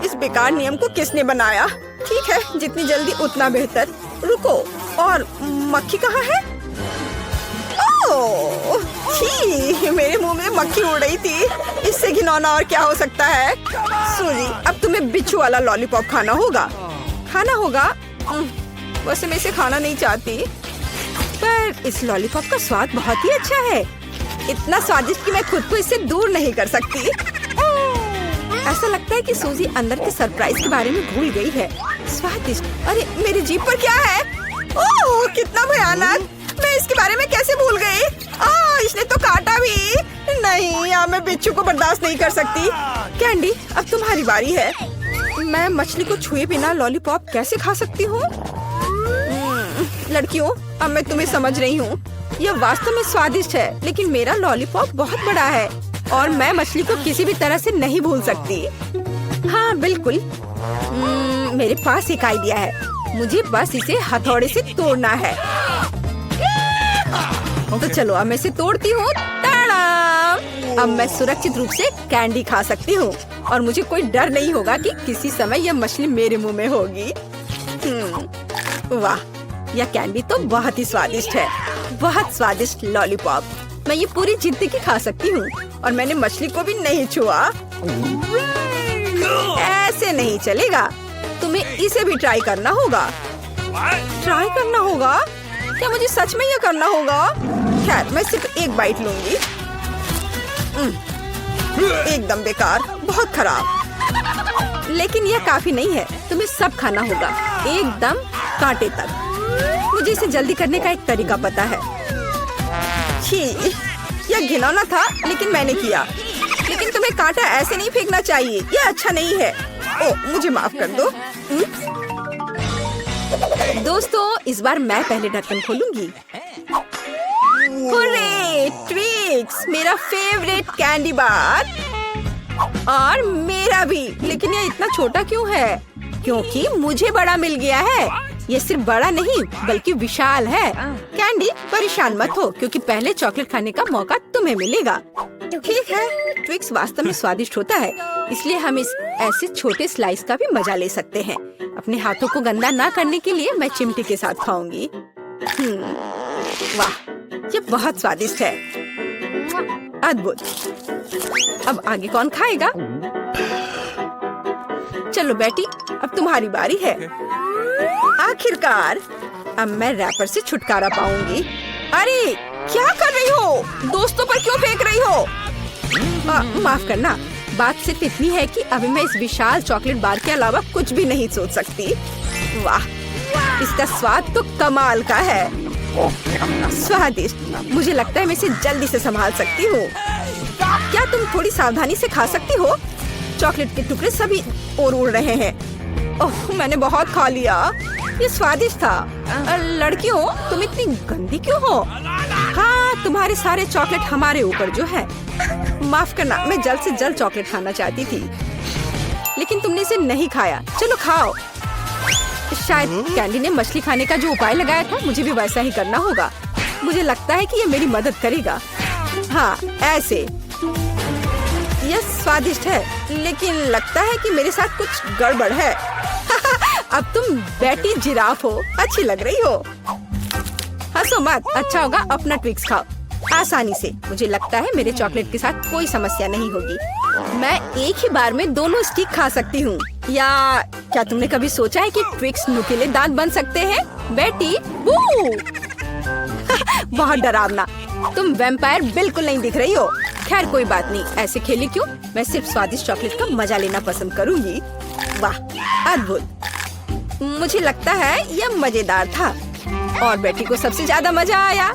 इस बेकार नियम को किसने बनाया? ठीक है, जितनी जल्दी उतना बेहतर। रुको, और मक्खी कहाँ है? ओह, छी, मेरे मुंह में मक्खी उड़ रही थी। इससे घिनौना और क्या हो सकता है? सूजी, अब तुम्हें बिच्छू वाला लॉलीपॉप खाना होगा। वैसे मैं इसे खाना नहीं चाहती, पर इस लॉलीपॉप का स्वाद बहुत ही अच्छा है। इतना स्वादिष्ट कि मैं खुद को इससे दूर नहीं कर सकती। ऐसा लगता है कि सूजी अंदर के सरप्राइज के बारे में भूल गई है। स्वादिष्ट। अरे, मेरी जीभ पर क्या है? ओह, कितना भयानक। मैं इसके बारे में कैसे भूल गई? इसने तो काटा भी। नहीं, अब मैं बिच्छू को बर्दाश्त नहीं कर सकती। कैंडी, अब तुम्हारी बारी है। मैं मछली को छुए बिना लॉलीपॉप कैसे खा सकती हूँ? लड़कियों, अब मैं तुम्हें समझ रही हूँ। यह वास्तव में स्वादिष्ट है, लेकिन मेरा लॉलीपॉप बहुत बड़ा है और मैं मछली को किसी भी तरह से नहीं भूल सकती। हाँ, बिल्कुल। मेरे पास एक आइडिया है। मुझे बस इसे हथौड़े से तोड़ना है। तो चलो, अब मैं इसे तोड़ती हूँ। अब मैं सुरक्षित रूप से कैंडी खा सकती हूँ और मुझे कोई डर नहीं होगा कि किसी समय यह मछली मेरे मुंह में होगी। वाह, यह कैंडी तो बहुत ही स्वादिष्ट है। बहुत स्वादिष्ट लॉलीपॉप। मैं ये पूरी जिंदगी खा सकती हूँ और मैंने मछली को भी नहीं छुआ। ऐसे नहीं चलेगा। तुम्हें इसे भी ट्राई करना होगा। ट्राई करना होगा? क्या मुझे सच में ये करना होगा? खैर, मैं सिर्फ एक बाइट लूंगी। एकदम बेकार, बहुत खराब। लेकिन यह काफी नहीं है। तुम्हें सब खाना होगा, एकदम कांटे तक। मुझे इसे जल्दी करने का एक तरीका पता है। छी, यह घिनौना था, लेकिन मैंने किया। लेकिन तुम्हें कांटा ऐसे नहीं फेंकना चाहिए। यह अच्छा नहीं है। ओह, मुझे माफ कर दो। दोस्तों, इस बार मैं पहले ढक्कन खोलूंगी। हुर्रे, ट्विक्स, मेरा फेवरेट कैंडी बार। और मेरा भी। लेकिन ये इतना छोटा क्यों है? क्योंकि मुझे बड़ा मिल गया है। ये सिर्फ बड़ा नहीं, बल्कि विशाल है। कैंडी, परेशान मत हो, क्योंकि पहले चॉकलेट खाने का मौका तुम्हें मिलेगा। ठीक है, ट्विक्स वास्तव में स्वादिष्ट होता है, इसलिए हम इस ऐसे छोटे स्लाइस का भी मजा ले सकते हैं। अपने हाथों को गंदा ना करने के लिए मैं चिमटी के साथ खाऊंगी। वाह, ये बहुत स्वादिष्ट है। अद्भुत। अब आगे कौन खाएगा? चलो बेटी, अब तुम्हारी बारी है। आखिरकार, अब मैं रैपर से छुटकारा पाऊंगी। अरे, क्या कर रही हो? दोस्तों पर क्यों फेंक रही हो? माफ करना, बात सिर्फ इतनी है कि अभी मैं इस विशाल चॉकलेट बार के अलावा कुछ भी नहीं सोच सकती। वाह, इसका स्वाद तो कमाल का है। स्वादिष्ट। मुझे लगता है मैं इसे जल्दी से संभाल सकती हूँ। क्या तुम थोड़ी सावधानी से खा सकती हो? चॉकलेट के टुकड़े सभी और उड़ रहे हैं। ओह, मैंने बहुत खा लिया। ये स्वादिष्ट था। लड़कियों, तुम इतनी गंदी क्यों हो? हाँ, तुम्हारे सारे चॉकलेट हमारे ऊपर जो है। माफ करना, मैं जल्द से जल्द चॉकलेट खाना चाहती थी, लेकिन तुमने इसे नहीं खाया। चलो खाओ। शायद कैंडी ने मछली खाने का जो उपाय लगाया था, मुझे भी वैसा ही करना होगा। मुझे लगता है कि ये मेरी मदद करेगा। हाँ, ऐसे। यह स्वादिष्ट है, लेकिन लगता है कि मेरे साथ कुछ गड़बड़ है। अब तुम बैटी जिराफ हो, अच्छी लग रही हो। हंसो मत, अच्छा होगा अपना ट्विक्स खाओ आसानी से। मुझे लगता है मेरे चॉकलेट के साथ कोई समस्या नहीं होगी। मैं एक ही बार में दोनों स्टिक खा सकती हूँ। या क्या तुमने कभी सोचा है कि ट्विक्स नुकीले दांत बन सकते हैं? बेटी, बहुत डरावना। तुम वैम्पायर बिल्कुल नहीं दिख रही हो। खैर कोई बात नहीं, ऐसे खेली क्यों? मैं सिर्फ स्वादिष्ट चॉकलेट का मजा लेना पसंद करूंगी। वाह, अद्भुत। मुझे लगता है यह मजेदार था और बेटी को सबसे ज्यादा मजा आया।